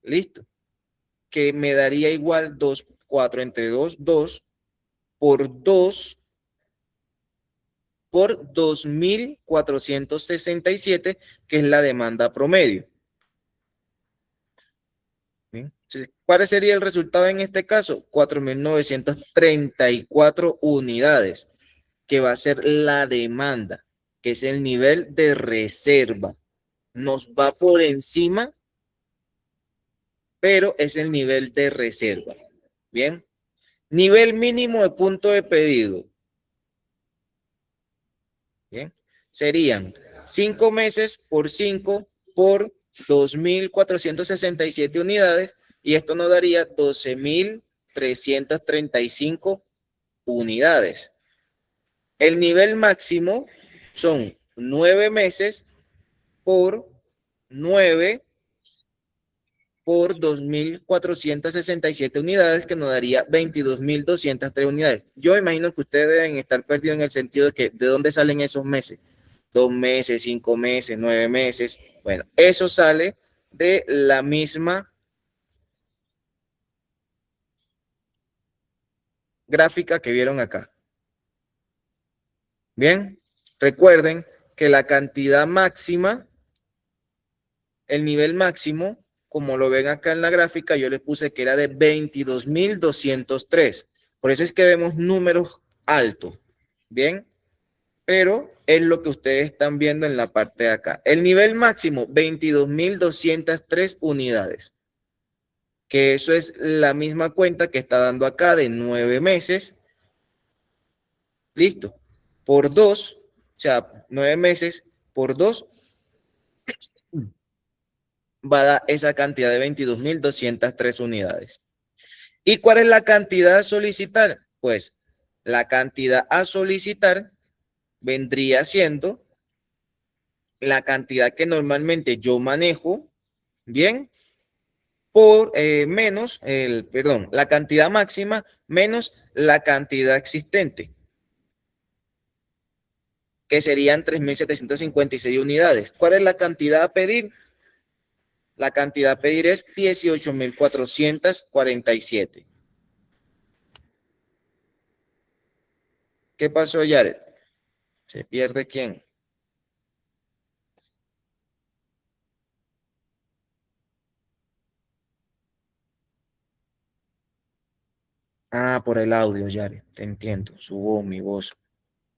listo, que me daría igual 2, 4 entre 2, 2, por 2, por 2,467, que es la demanda promedio. Bien. ¿Cuál sería el resultado en este caso? 4.934 unidades, que va a ser la demanda, que es el nivel de reserva. Nos va por encima, pero es el nivel de reserva. Bien. Nivel mínimo de punto de pedido. Bien. Serían 5 meses por 5 por 2.467 unidades, y esto nos daría 12.335 unidades. El nivel máximo son 9 meses por 9 por 2.467 unidades, que nos daría 22.203 unidades. Yo imagino que ustedes deben estar perdidos en el sentido de que, ¿de dónde salen esos meses? 2 meses, 5 meses, 9 meses. Bueno, eso sale de la misma gráfica que vieron acá. Bien, recuerden que la cantidad máxima, el nivel máximo, como lo ven acá en la gráfica, yo les puse que era de 22.203. Por eso es que vemos números altos. Bien, pero es lo que ustedes están viendo en la parte de acá. El nivel máximo, 22.203 unidades. Que eso es la misma cuenta que está dando acá de 9 meses. Listo. Por 2, o sea, 9 meses por 2 va a dar esa cantidad de 22.203 unidades. ¿Y cuál es la cantidad a solicitar? Pues la cantidad a solicitar vendría siendo la cantidad que normalmente yo manejo, bien, por menos, la cantidad máxima menos la cantidad existente, que serían 3.756 unidades. ¿Cuál es la cantidad a pedir? La cantidad a pedir es 18.447. ¿Qué pasó, Yaret? ¿Se pierde quién? Ah, por el audio, Yaret. Te entiendo. Su voz, mi voz.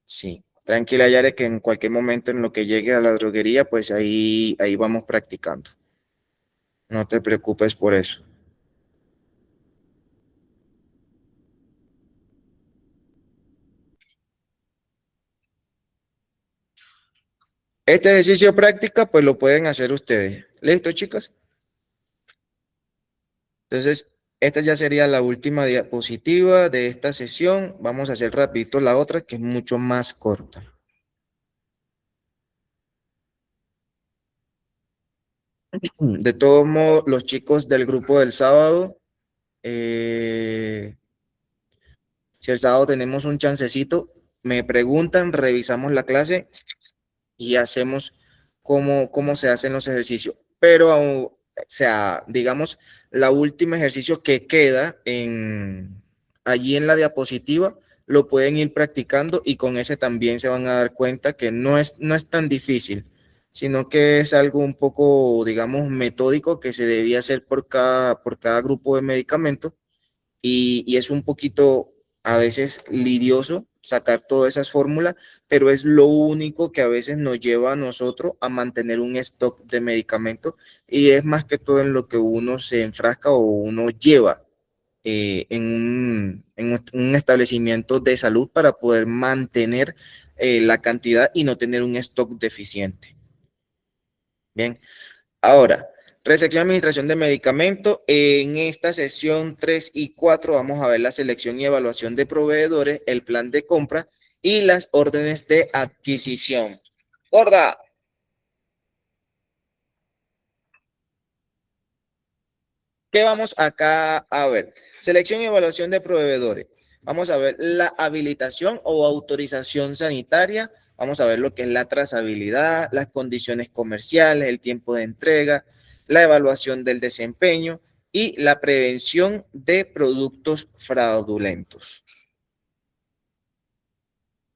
Sí. Tranquila, Yaret, que en cualquier momento en lo que llegue a la droguería, pues ahí vamos practicando. No te preocupes por eso. Este ejercicio práctica, pues lo pueden hacer ustedes. ¿Listo, chicas? Entonces, esta ya sería la última diapositiva de esta sesión. Vamos a hacer rapidito la otra, que es mucho más corta. De todos modos, los chicos del grupo del sábado, si el sábado tenemos un chancecito, me preguntan, revisamos la clase y hacemos cómo se hacen los ejercicios. Pero, o sea, digamos, la última ejercicio que queda allí en la diapositiva, lo pueden ir practicando, y con ese también se van a dar cuenta que no es tan difícil, sino que es algo un poco, digamos, metódico, que se debía hacer por cada grupo de medicamentos, y es un poquito a veces lidioso sacar todas esas fórmulas, pero es lo único que a veces nos lleva a nosotros a mantener un stock de medicamentos, y es más que todo en lo que uno se enfrasca o uno lleva en un establecimiento de salud para poder mantener la cantidad y no tener un stock deficiente. Bien. Ahora, recepción y administración de medicamentos. En esta sesión 3 y 4 vamos a ver la selección y evaluación de proveedores, el plan de compra y las órdenes de adquisición. Gorda. ¿Qué vamos acá a ver? Selección y evaluación de proveedores. Vamos a ver la habilitación o autorización sanitaria. Vamos a ver lo que es la trazabilidad, las condiciones comerciales, el tiempo de entrega, la evaluación del desempeño y la prevención de productos fraudulentos.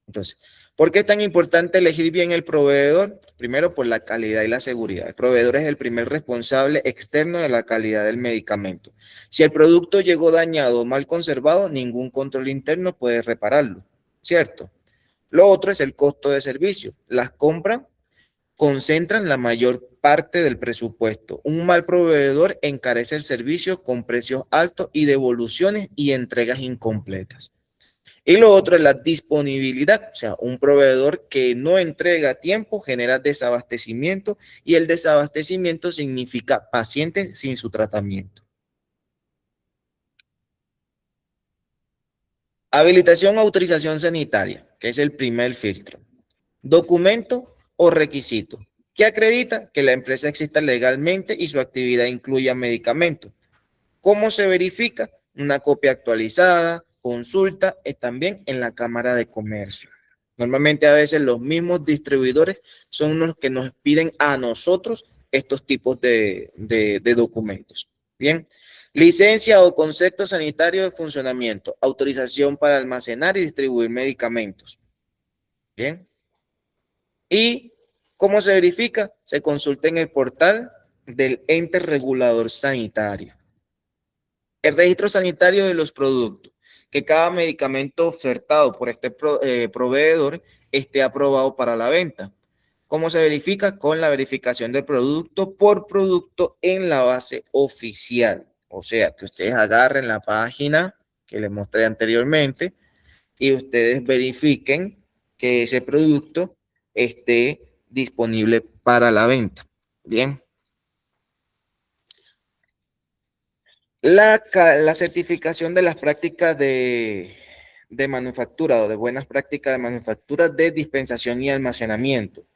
Entonces, ¿Por qué es tan importante elegir bien el proveedor? Primero, por la calidad y la seguridad. El proveedor es el primer responsable externo de la calidad del medicamento. Si el producto llegó dañado o mal conservado, ningún control interno puede repararlo, ¿cierto? Lo otro es el costo de servicio. Las compras concentran la mayor parte del presupuesto. Un mal proveedor encarece el servicio con precios altos y devoluciones y entregas incompletas. Y lo otro es la disponibilidad, o sea, un proveedor que no entrega a tiempo genera desabastecimiento y el desabastecimiento significa pacientes sin su tratamiento. Habilitación o autorización sanitaria, que es el primer filtro. Documento o requisito que acredita que la empresa exista legalmente y su actividad incluya medicamentos. ¿Cómo se verifica? Una copia actualizada, consulta, también en la Cámara de Comercio. Normalmente a veces los mismos distribuidores son los que nos piden a nosotros estos tipos de documentos. Bien, licencia o concepto sanitario de funcionamiento, autorización para almacenar y distribuir medicamentos. Bien. ¿Y cómo se verifica? Se consulta en el portal del ente regulador sanitario. El registro sanitario de los productos, que cada medicamento ofertado por este proveedor esté aprobado para la venta. ¿Cómo se verifica? Con la verificación del producto por producto en la base oficial. O sea, que ustedes agarren la página que les mostré anteriormente y ustedes verifiquen que ese producto esté disponible para la venta. Bien. La certificación de las prácticas de manufactura o de buenas prácticas de manufactura de dispensación y almacenamiento,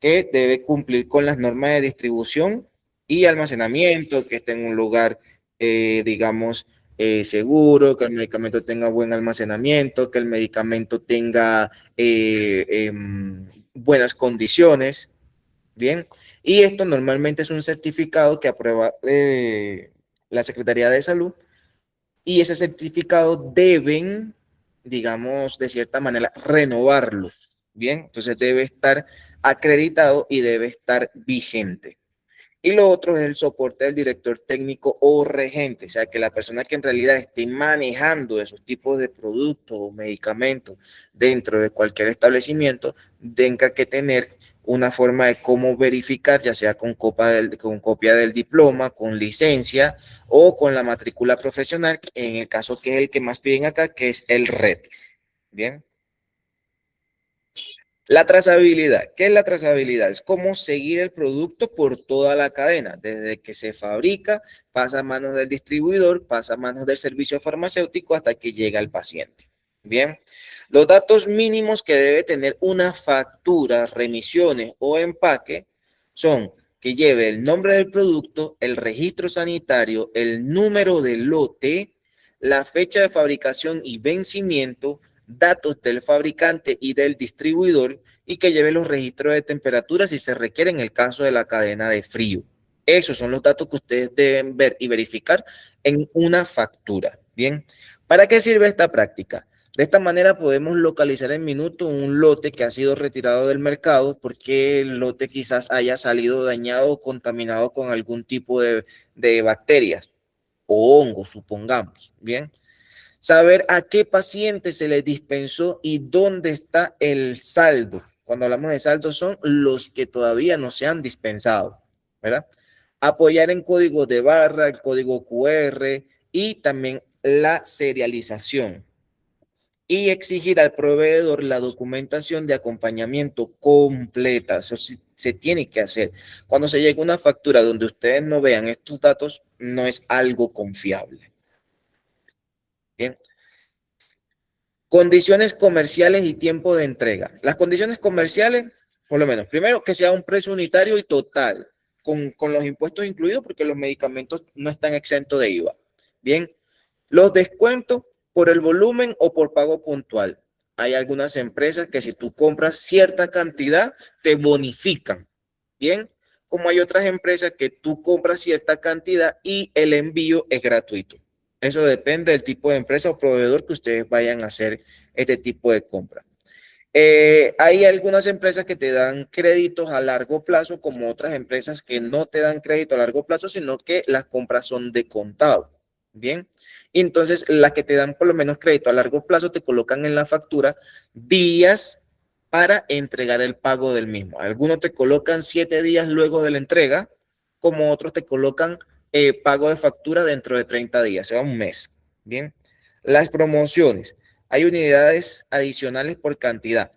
que debe cumplir con las normas de distribución y almacenamiento, que esté en un lugar, digamos, seguro, que el medicamento tenga buen almacenamiento, que el medicamento tenga buenas condiciones, ¿bien? Y esto normalmente es un certificado que aprueba la Secretaría de Salud y ese certificado deben, digamos, de cierta manera, renovarlo, ¿bien? Entonces debe estar acreditado y debe estar vigente. Y lo otro es el soporte del director técnico o regente, o sea, que la persona que en realidad esté manejando esos tipos de productos o medicamentos dentro de cualquier establecimiento tenga que tener una forma de cómo verificar, ya sea con copia del diploma, con licencia o con la matrícula profesional, en el caso que es el que más piden acá, que es el RETIS. Bien. La trazabilidad. ¿Qué es la trazabilidad? Es cómo seguir el producto por toda la cadena, desde que se fabrica, pasa a manos del distribuidor, pasa a manos del servicio farmacéutico hasta que llega al paciente. Bien. Los datos mínimos que debe tener una factura, remisiones o empaque son que lleve el nombre del producto, el registro sanitario, el número del lote, la fecha de fabricación y vencimiento, datos del fabricante y del distribuidor y que lleve los registros de temperatura si se requiere en el caso de la cadena de frío. Esos son los datos que ustedes deben ver y verificar en una factura. Bien, ¿para qué sirve esta práctica? De esta manera podemos localizar en minuto un lote que ha sido retirado del mercado porque el lote quizás haya salido dañado o contaminado con algún tipo de bacterias o hongos, supongamos. Bien. Saber a qué paciente se le dispensó y dónde está el saldo. Cuando hablamos de saldo son los que todavía no se han dispensado, ¿verdad? Apoyar en códigos de barra, el código QR y también la serialización. Y exigir al proveedor la documentación de acompañamiento completa. Eso sí, se tiene que hacer. Cuando se llega a una factura donde ustedes no vean estos datos, no es algo confiable. Bien. Condiciones comerciales y tiempo de entrega. Las condiciones comerciales, por lo menos, primero que sea un precio unitario y total, con los impuestos incluidos, porque los medicamentos no están exentos de IVA. Bien, los descuentos por el volumen o por pago puntual. Hay algunas empresas que si tú compras cierta cantidad, te bonifican. Bien, como hay otras empresas que tú compras cierta cantidad y el envío es gratuito. Eso depende del tipo de empresa o proveedor que ustedes vayan a hacer este tipo de compra. Hay algunas empresas que te dan créditos a largo plazo, como otras empresas que no te dan crédito a largo plazo, sino que las compras son de contado. Bien. Entonces, las que te dan por lo menos crédito a largo plazo te colocan en la factura días para entregar el pago del mismo. Algunos te colocan 7 días luego de la entrega, como otros te colocan pago de factura dentro de 30 días, o sea, un mes. Bien. Las promociones. Hay unidades adicionales por cantidad.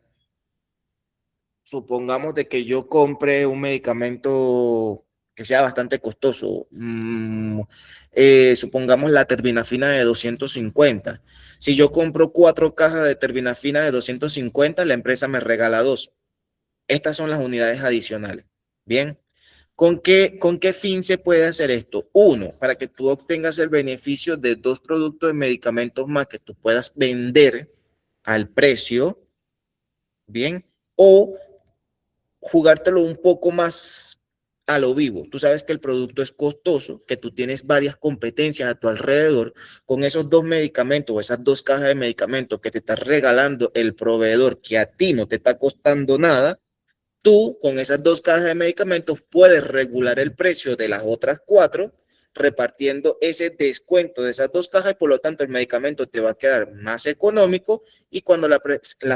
Supongamos de que yo compre un medicamento que sea bastante costoso. Supongamos la terbinafina de 250. Si yo compro 4 cajas de terbinafina de 250, la empresa me regala 2. Estas son las unidades adicionales. Bien. ¿Con qué fin se puede hacer esto? Uno, para que tú obtengas el beneficio de 2 productos de medicamentos más que tú puedas vender al precio, bien, o jugártelo un poco más a lo vivo. Tú sabes que el producto es costoso, que tú tienes varias competencias a tu alrededor. Con esos 2 medicamentos o esas 2 cajas de medicamentos que te está regalando el proveedor, que a ti no te está costando nada, tú con esas 2 cajas de medicamentos puedes regular el precio de las otras 4, repartiendo ese descuento de esas 2 cajas, y por lo tanto el medicamento te va a quedar más económico. Y cuando las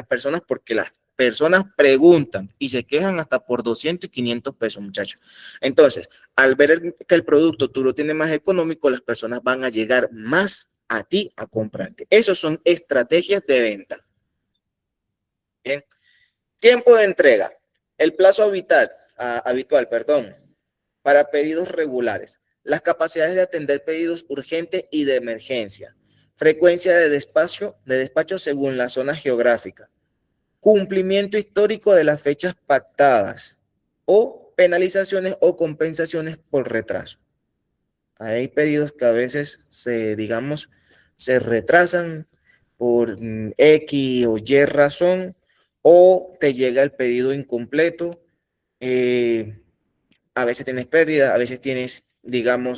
personas, porque las personas preguntan y se quejan hasta por 200 y 500 pesos, muchachos. Entonces, al ver que el producto tú lo tienes más económico, las personas van a llegar más a ti a comprarte. Esas son estrategias de venta. Bien. Tiempo de entrega. El plazo habitual, para pedidos regulares. Las capacidades de atender pedidos urgentes y de emergencia. Frecuencia de despacho según la zona geográfica. Cumplimiento histórico de las fechas pactadas. O penalizaciones o compensaciones por retraso. Hay pedidos que a veces se retrasan por X o Y razón, o te llega el pedido incompleto. A veces tienes pérdida, a veces tienes,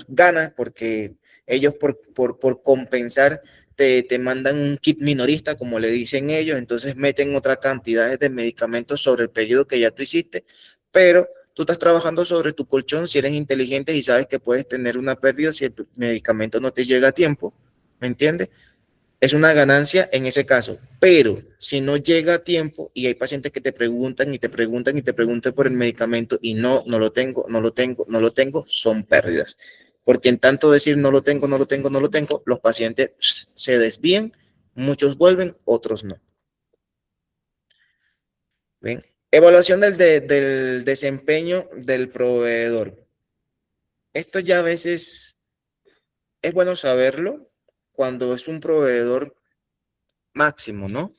ganas, porque ellos por compensar te mandan un kit minorista, como le dicen ellos. Entonces meten otra cantidad de medicamentos sobre el pedido que ya tú hiciste, pero tú estás trabajando sobre tu colchón si eres inteligente y sabes que puedes tener una pérdida si el medicamento no te llega a tiempo, ¿me entiendes? Es una ganancia en ese caso, pero si no llega a tiempo y hay pacientes que te preguntan y te preguntan y te preguntan por el medicamento y no lo tengo, no lo tengo, no lo tengo, son pérdidas. Porque en tanto decir no lo tengo, no lo tengo, no lo tengo, los pacientes se desvían, muchos vuelven, otros no. ¿Ven? Evaluación del desempeño del proveedor. Esto ya a veces es bueno saberlo cuando es un proveedor máximo, ¿no?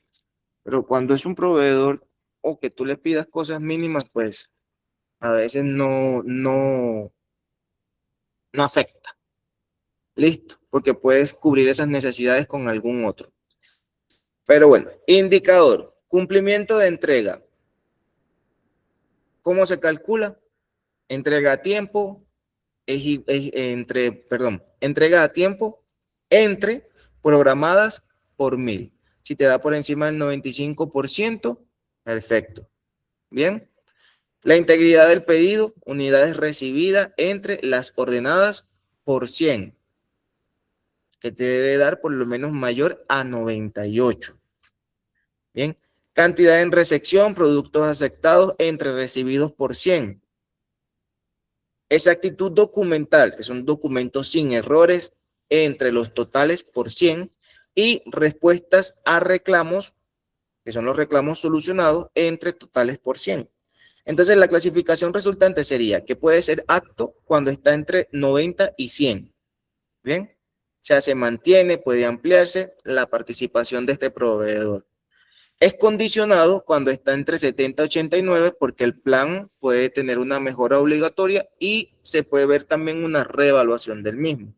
Pero cuando es un proveedor o que tú le pidas cosas mínimas, pues a veces no afecta. Listo, porque puedes cubrir esas necesidades con algún otro. Pero bueno, indicador, cumplimiento de entrega. ¿Cómo se calcula? Entrega a tiempo, entrega a tiempo entre programadas por 1000. Si te da por encima del 95%, perfecto. Bien. La integridad del pedido, unidades recibidas entre las ordenadas por 100, que te debe dar por lo menos mayor a 98. Bien. Cantidad en recepción, productos aceptados entre recibidos por 100. Exactitud documental, que son documentos sin errores entre los totales por 100. Y respuestas a reclamos, que son los reclamos solucionados entre totales por 100. Entonces, la clasificación resultante sería que puede ser apto cuando está entre 90 y 100. Bien, o sea, se mantiene, puede ampliarse la participación de este proveedor. Es condicionado cuando está entre 70 y 89, porque el plan puede tener una mejora obligatoria y se puede ver también una reevaluación del mismo.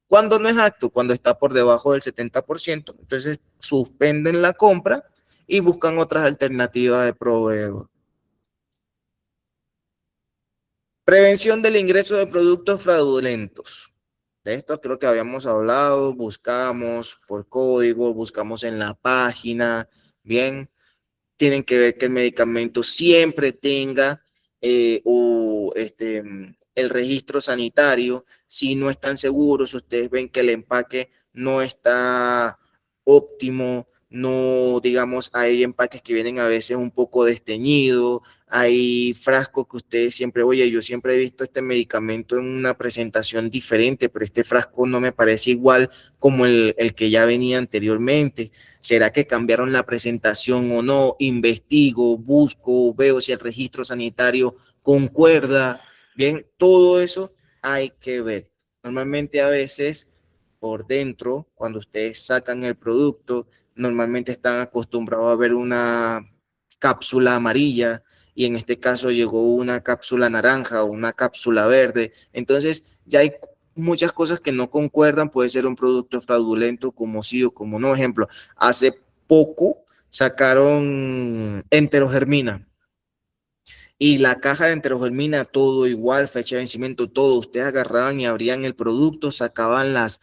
Cuando no es apto, cuando está por debajo del 70%, entonces suspenden la compra y buscan otras alternativas de proveedor. Prevención del ingreso de productos fraudulentos. De esto creo que habíamos hablado, buscamos por código, buscamos en la página, bien. tienen que ver que el medicamento siempre tenga el registro sanitario. Si no están seguros, ustedes ven que el empaque no está óptimo, no, digamos, hay empaques que vienen a veces un poco desteñidos, hay frascos que ustedes siempre, oye, yo siempre he visto este medicamento en una presentación diferente, pero este frasco no me parece igual como el que ya venía anteriormente. ¿Será que cambiaron la presentación o no? Investigo, busco, veo si el registro sanitario concuerda. Bien, todo eso hay que ver. Normalmente a veces por dentro, cuando ustedes sacan el producto, normalmente están acostumbrados a ver una cápsula amarilla y en este caso llegó una cápsula naranja o una cápsula verde. Entonces ya hay muchas cosas que no concuerdan. Puede ser un producto fraudulento como sí o como no. Ejemplo, hace poco sacaron enterogermina y la caja de enterogermina, todo igual, fecha de vencimiento, todo. Ustedes agarraban y abrían el producto, sacaban las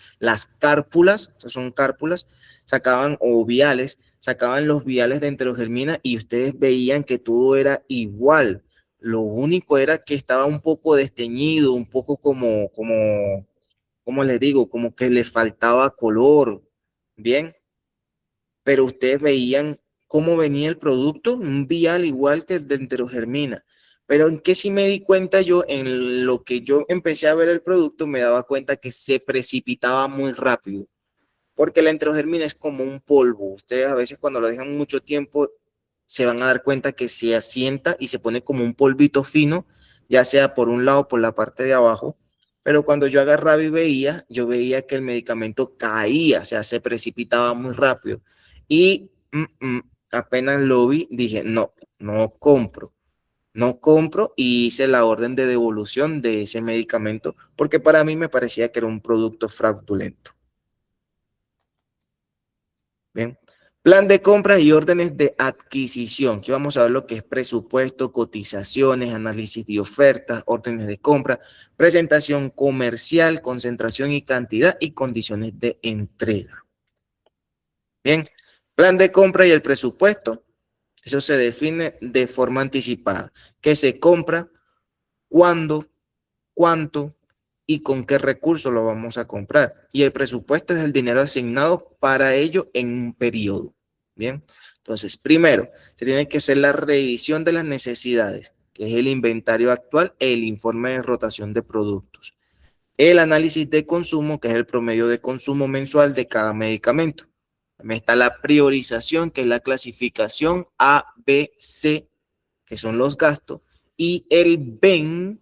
cárpulas, o sea, son cárpulas, sacaban o viales, sacaban los viales de enterogermina y ustedes veían que todo era igual. Lo único era que estaba un poco desteñido, un poco ¿cómo les digo? Como que le faltaba color, ¿bien? Pero ustedes veían cómo venía el producto, un vial igual que el de enterogermina. Pero en qué sí me di cuenta yo, en lo que yo empecé a ver el producto, me daba cuenta que se precipitaba muy rápido, porque la enterogermina es como un polvo. Ustedes a veces cuando lo dejan mucho tiempo se van a dar cuenta que se asienta y se pone como un polvito fino, ya sea por un lado o por la parte de abajo. Pero cuando yo agarraba y veía, yo veía que el medicamento caía, o sea, se precipitaba muy rápido. Y apenas lo vi, dije, no, no compro y hice la orden de devolución de ese medicamento porque para mí me parecía que era un producto fraudulento. Bien. Plan de compras y órdenes de adquisición. Aquí vamos a ver lo que es presupuesto, cotizaciones, análisis de ofertas, órdenes de compra, presentación comercial, concentración y cantidad y condiciones de entrega. Bien. Plan de compra y el presupuesto. Eso se define de forma anticipada. ¿Qué se compra? ¿Cuándo? ¿Cuánto? ¿Y con qué recursos lo vamos a comprar? Y el presupuesto es el dinero asignado para ello en un periodo. Bien, entonces, primero, se tiene que hacer la revisión de las necesidades, que es el inventario actual, el informe de rotación de productos. El análisis de consumo, que es el promedio de consumo mensual de cada medicamento. También está la priorización, que es la clasificación A, B, C, que son los gastos, y el BEN,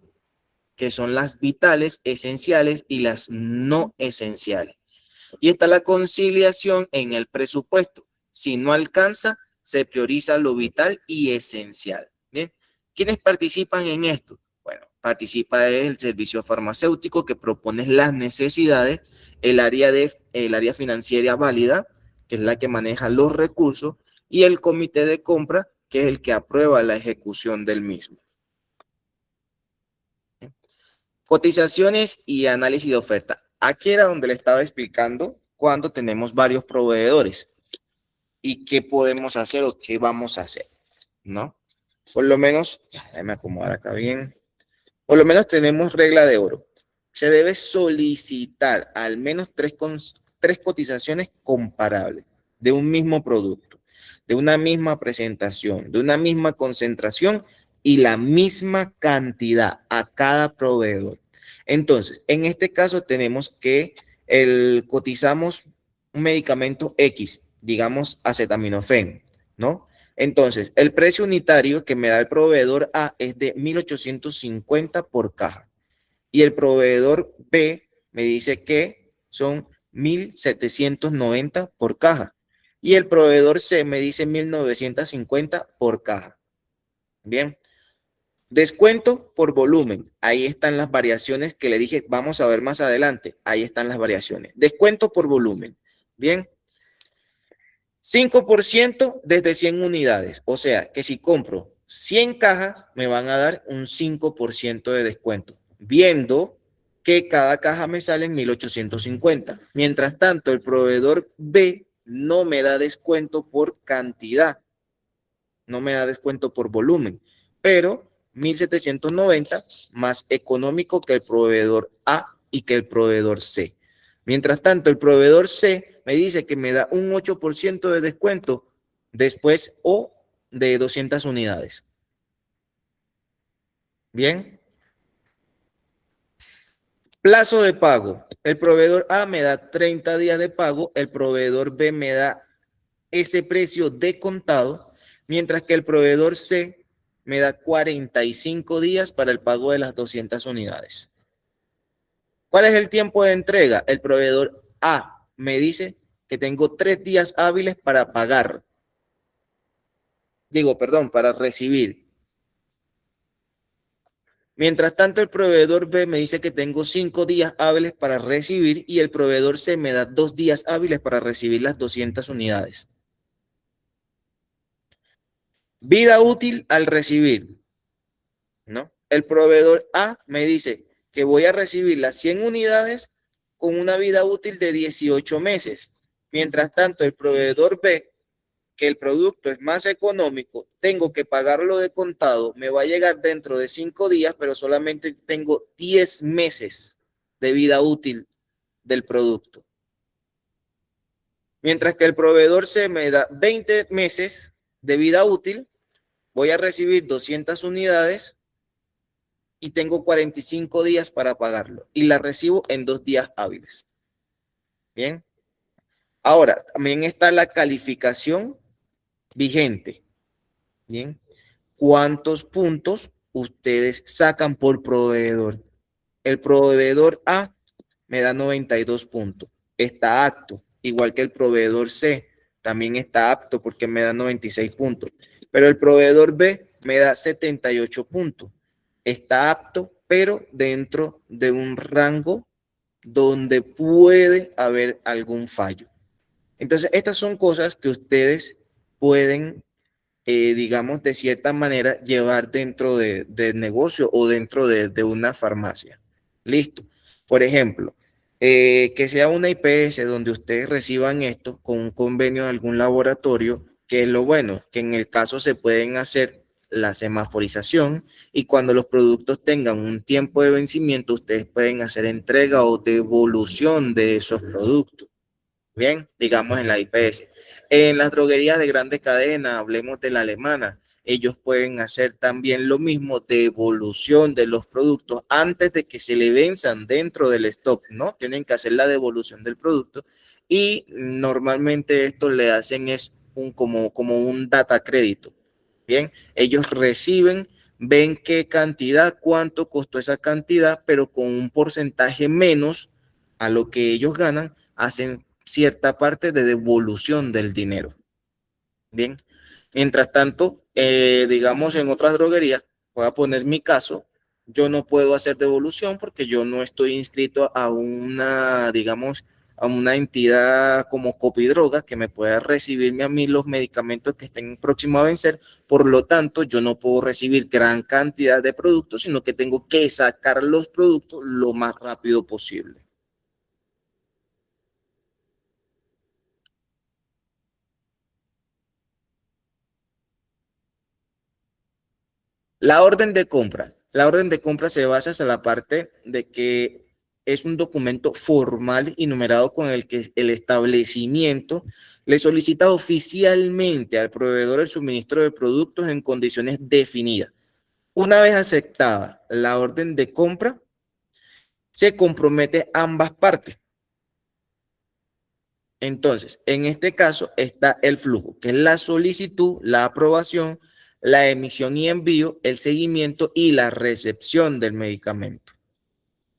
que son las vitales, esenciales y las no esenciales. Y está la conciliación en el presupuesto. Si no alcanza, se prioriza lo vital y esencial. Bien, ¿quiénes participan en esto? Bueno, participa el servicio farmacéutico que propone las necesidades, el área financiera válida, que es la que maneja los recursos, y el comité de compra, que es el que aprueba la ejecución del mismo. Cotizaciones y análisis de oferta. Aquí era donde le estaba explicando cuando tenemos varios proveedores y qué podemos hacer o qué vamos a hacer, ¿no? Por lo menos, déjame acomodar acá bien. Por lo menos tenemos regla de oro. Se debe solicitar al menos tres cotizaciones comparables de un mismo producto, de una misma presentación, de una misma concentración y la misma cantidad a cada proveedor. Entonces, en este caso tenemos que cotizamos un medicamento X, digamos acetaminofén, ¿no? Entonces, el precio unitario que me da el proveedor A es de 1.850 por caja. Y el proveedor B me dice que son 1.790 por caja. Y el proveedor C me dice 1.950 por caja. Bien. Descuento por volumen. Ahí están las variaciones que le dije, vamos a ver más adelante. Ahí están las variaciones. Descuento por volumen. Bien. 5% desde 100 unidades. O sea, que si compro 100 cajas, me van a dar un 5% de descuento. Viendo que cada caja me sale en 1.850. Mientras tanto, el proveedor B no me da descuento por cantidad. no me da descuento por volumen, pero 1.790 más económico que el proveedor A y que el proveedor C. Mientras tanto, el proveedor C me dice que me da un 8% de descuento después o de 200 unidades. Bien. Plazo de pago. El proveedor A me da 30 días de pago, el proveedor B me da ese precio de contado, mientras que el proveedor C me da 45 días para el pago de las 200 unidades. ¿Cuál es el tiempo de entrega? El proveedor A me dice que tengo 3 días hábiles para pagar. Para recibir. Mientras tanto, el proveedor B me dice que tengo 5 días hábiles para recibir y el proveedor C me da 2 días hábiles para recibir las 200 unidades. Vida útil al recibir, ¿no? El proveedor A me dice que voy a recibir las 100 unidades con una vida útil de 18 meses. Mientras tanto, el proveedor B, que el producto es más económico, tengo que pagarlo de contado, me va a llegar dentro de 5 días, pero solamente tengo 10 meses de vida útil del producto. Mientras que el proveedor C me da 20 meses de vida útil, voy a recibir 200 unidades y tengo 45 días para pagarlo y la recibo en 2 días hábiles. Bien. Ahora, también está la calificación vigente. Bien. ¿Cuántos puntos ustedes sacan por proveedor? El proveedor A me da 92 puntos. Está apto, igual que el proveedor C. También está apto porque me da 96 puntos. Pero el proveedor B me da 78 puntos. Está apto, pero dentro de un rango donde puede haber algún fallo. Entonces, estas son cosas que ustedes pueden, digamos, de cierta manera, llevar dentro del negocio o dentro de una farmacia. Listo. Por ejemplo, que sea una IPS donde ustedes reciban esto con un convenio de algún laboratorio, que es lo bueno, que en el caso se pueden hacer la semaforización y cuando los productos tengan un tiempo de vencimiento, ustedes pueden hacer entrega o devolución de esos productos. Bien, digamos en la IPS. En las droguerías de grande cadena, hablemos de la alemana, ellos pueden hacer también lo mismo, devolución de los productos antes de que se le venzan dentro del stock, ¿no? Tienen que hacer la devolución del producto y normalmente esto le hacen es como un data crédito. Bien, ellos reciben, ven qué cantidad, cuánto costó esa cantidad, pero con un porcentaje menos a lo que ellos ganan, hacen cierta parte de devolución del dinero. Bien, mientras tanto, digamos en otras droguerías, voy a poner mi caso, yo no puedo hacer devolución porque yo no estoy inscrito a una, digamos, a una entidad como Copidrogas que me pueda recibirme a mí los medicamentos que estén próximos a vencer. Por lo tanto, yo no puedo recibir gran cantidad de productos, sino que tengo que sacar los productos lo más rápido posible. La orden de compra. La orden de compra se basa en la parte de que es un documento formal y numerado con el que el establecimiento le solicita oficialmente al proveedor el suministro de productos en condiciones definidas. Una vez aceptada la orden de compra, se compromete ambas partes. Entonces, en este caso está el flujo, que es la solicitud, la aprobación, la emisión y envío, el seguimiento y la recepción del medicamento.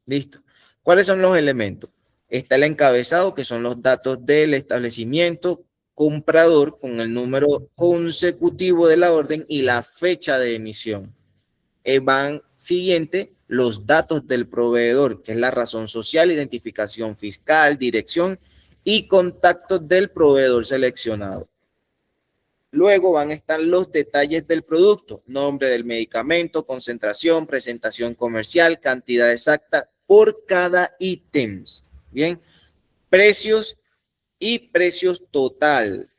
Listo. ¿Cuáles son los elementos? Está el encabezado, que son los datos del establecimiento, comprador con el número consecutivo de la orden y la fecha de emisión. Van siguiente los datos del proveedor, que es la razón social, identificación fiscal, dirección y contactos del proveedor seleccionado. Luego van a estar los detalles del producto, nombre del medicamento, concentración, presentación comercial, cantidad exacta por cada ítem. Bien, precios y precios total.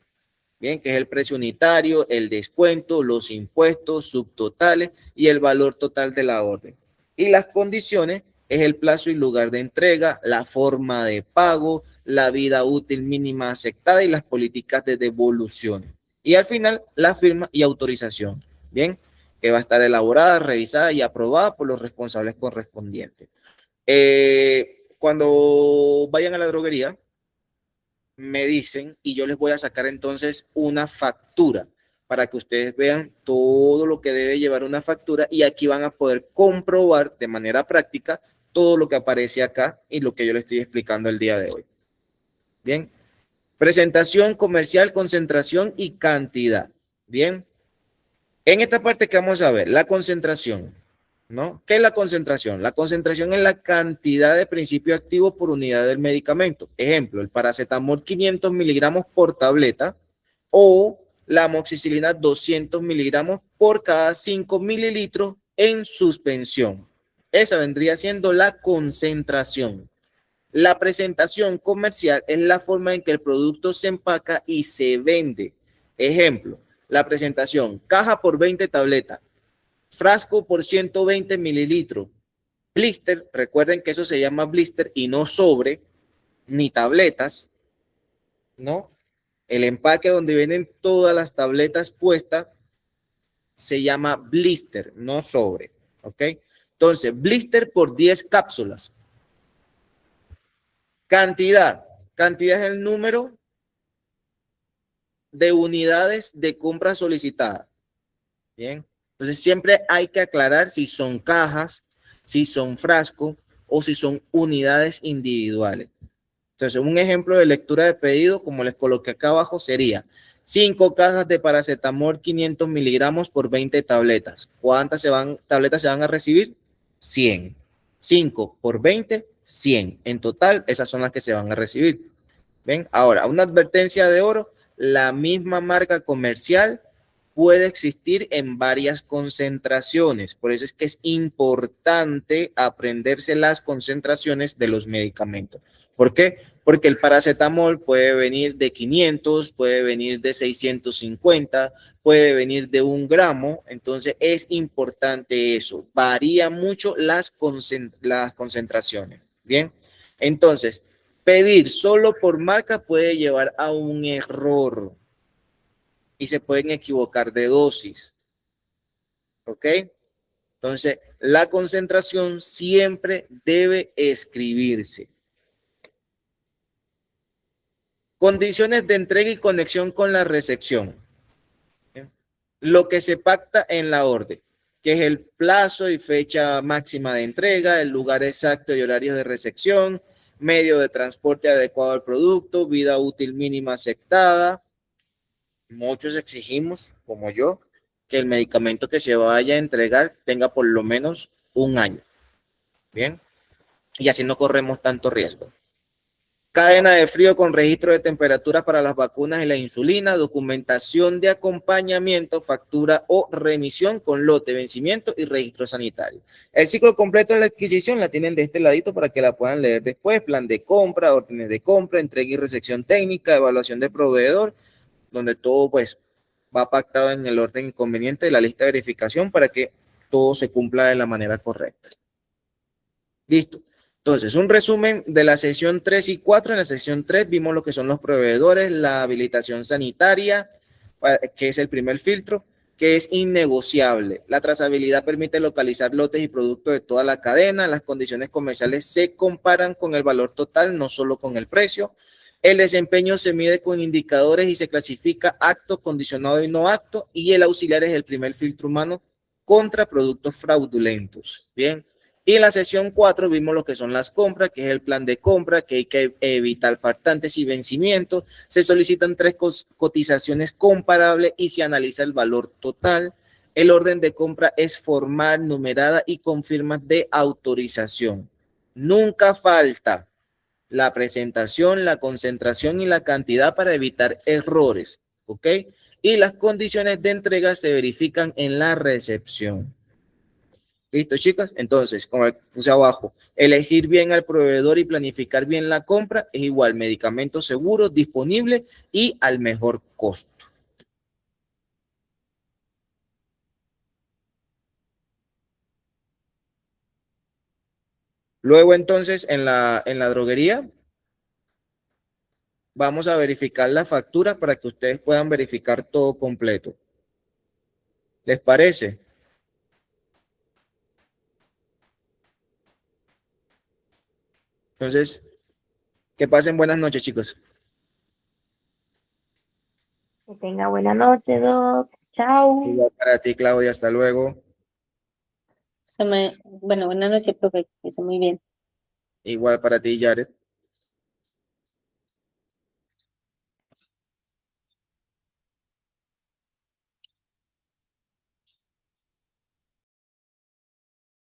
bien, que es el precio unitario, el descuento, los impuestos, subtotales y el valor total de la orden. Y las condiciones es el plazo y lugar de entrega, la forma de pago, la vida útil mínima aceptada y las políticas de devolución. Y al final, la firma y autorización, bien, que va a estar elaborada, revisada y aprobada por los responsables correspondientes. Cuando vayan a la droguería, me dicen y yo les voy a sacar entonces una factura para que ustedes vean todo lo que debe llevar una factura y aquí van a poder comprobar de manera práctica todo lo que aparece acá y lo que yo les estoy explicando el día de hoy. Bien. Presentación comercial, concentración y cantidad. Bien. En esta parte que vamos a ver, la concentración, ¿no? ¿Qué es la concentración? La concentración es la cantidad de principio activo por unidad del medicamento. Ejemplo, el paracetamol 500 miligramos por tableta o la amoxicilina 200 miligramos por cada 5 mililitros en suspensión. Esa vendría siendo la concentración. La presentación comercial es la forma en que el producto se empaca y se vende. Ejemplo, la presentación, caja por 20 tabletas, frasco por 120 mililitros, blister, recuerden que eso se llama blister y no sobre, ni tabletas, ¿no? El empaque donde vienen todas las tabletas puestas se llama blister, no sobre, ¿ok? Entonces, blister por 10 cápsulas. Cantidad es el número de unidades de compra solicitada. Bien. Entonces siempre hay que aclarar si son cajas, si son frascos o si son unidades individuales. Entonces un ejemplo de lectura de pedido, como les coloqué acá abajo, sería 5 cajas de paracetamol 500 miligramos por 20 tabletas. ¿Cuántas tabletas se van a recibir? 100. 5 por 20, 100. En total, esas son las que se van a recibir. ¿Ven? Ahora, una advertencia de oro. La misma marca comercial puede existir en varias concentraciones. Por eso es que es importante aprenderse las concentraciones de los medicamentos. ¿Por qué? Porque el paracetamol puede venir de 500, puede venir de 650, puede venir de 1 gramo. Entonces es importante eso. Varía mucho las concentraciones. Bien, entonces pedir solo por marca puede llevar a un error y se pueden equivocar de dosis. ¿Ok? Entonces, la concentración siempre debe escribirse. Condiciones de entrega y conexión con la recepción. Lo que se pacta en la orden, que es el plazo y fecha máxima de entrega, el lugar exacto y horario de recepción, medio de transporte adecuado al producto, vida útil mínima aceptada. Muchos exigimos, como yo, que el medicamento que se vaya a entregar tenga por lo menos 1 año. Bien, y así no corremos tanto riesgo. Cadena de frío con registro de temperatura para las vacunas y la insulina, documentación de acompañamiento, factura o remisión con lote, vencimiento y registro sanitario. El ciclo completo de la adquisición la tienen de este ladito para que la puedan leer después. Plan de compra, órdenes de compra, entrega y recepción técnica, evaluación de proveedor, donde todo pues va pactado en el orden inconveniente de la lista de verificación para que todo se cumpla de la manera correcta. Listo. Entonces, un resumen de la sección 3 y 4. En la sección 3 vimos lo que son los proveedores, la habilitación sanitaria, que es el primer filtro, que es innegociable. La trazabilidad permite localizar lotes y productos de toda la cadena. Las condiciones comerciales se comparan con el valor total, no solo con el precio. El desempeño se mide con indicadores y se clasifica acto, condicionado y no acto. Y el auxiliar es el primer filtro humano contra productos fraudulentos. Bien. Y en la sesión 4 vimos lo que son las compras, que es el plan de compra, que hay que evitar faltantes y vencimientos. Se solicitan 3 cotizaciones comparables y se analiza el valor total. El orden de compra es formal, numerada y con firmas de autorización. Nunca falta la presentación, la concentración y la cantidad para evitar errores, ¿ok? Y las condiciones de entrega se verifican en la recepción. ¿Listo, chicas? Entonces, como puse abajo, elegir bien al proveedor y planificar bien la compra es igual medicamentos seguros, disponibles y al mejor costo. Luego entonces en la droguería vamos a verificar la factura para que ustedes puedan verificar todo completo. ¿Les parece? Entonces, que pasen buenas noches, chicos. Que tenga buena noche, Doc. Chao. Igual para ti, Claudia, hasta luego. Bueno, buenas noches, profe. Que esté muy bien. Igual para ti, Jared.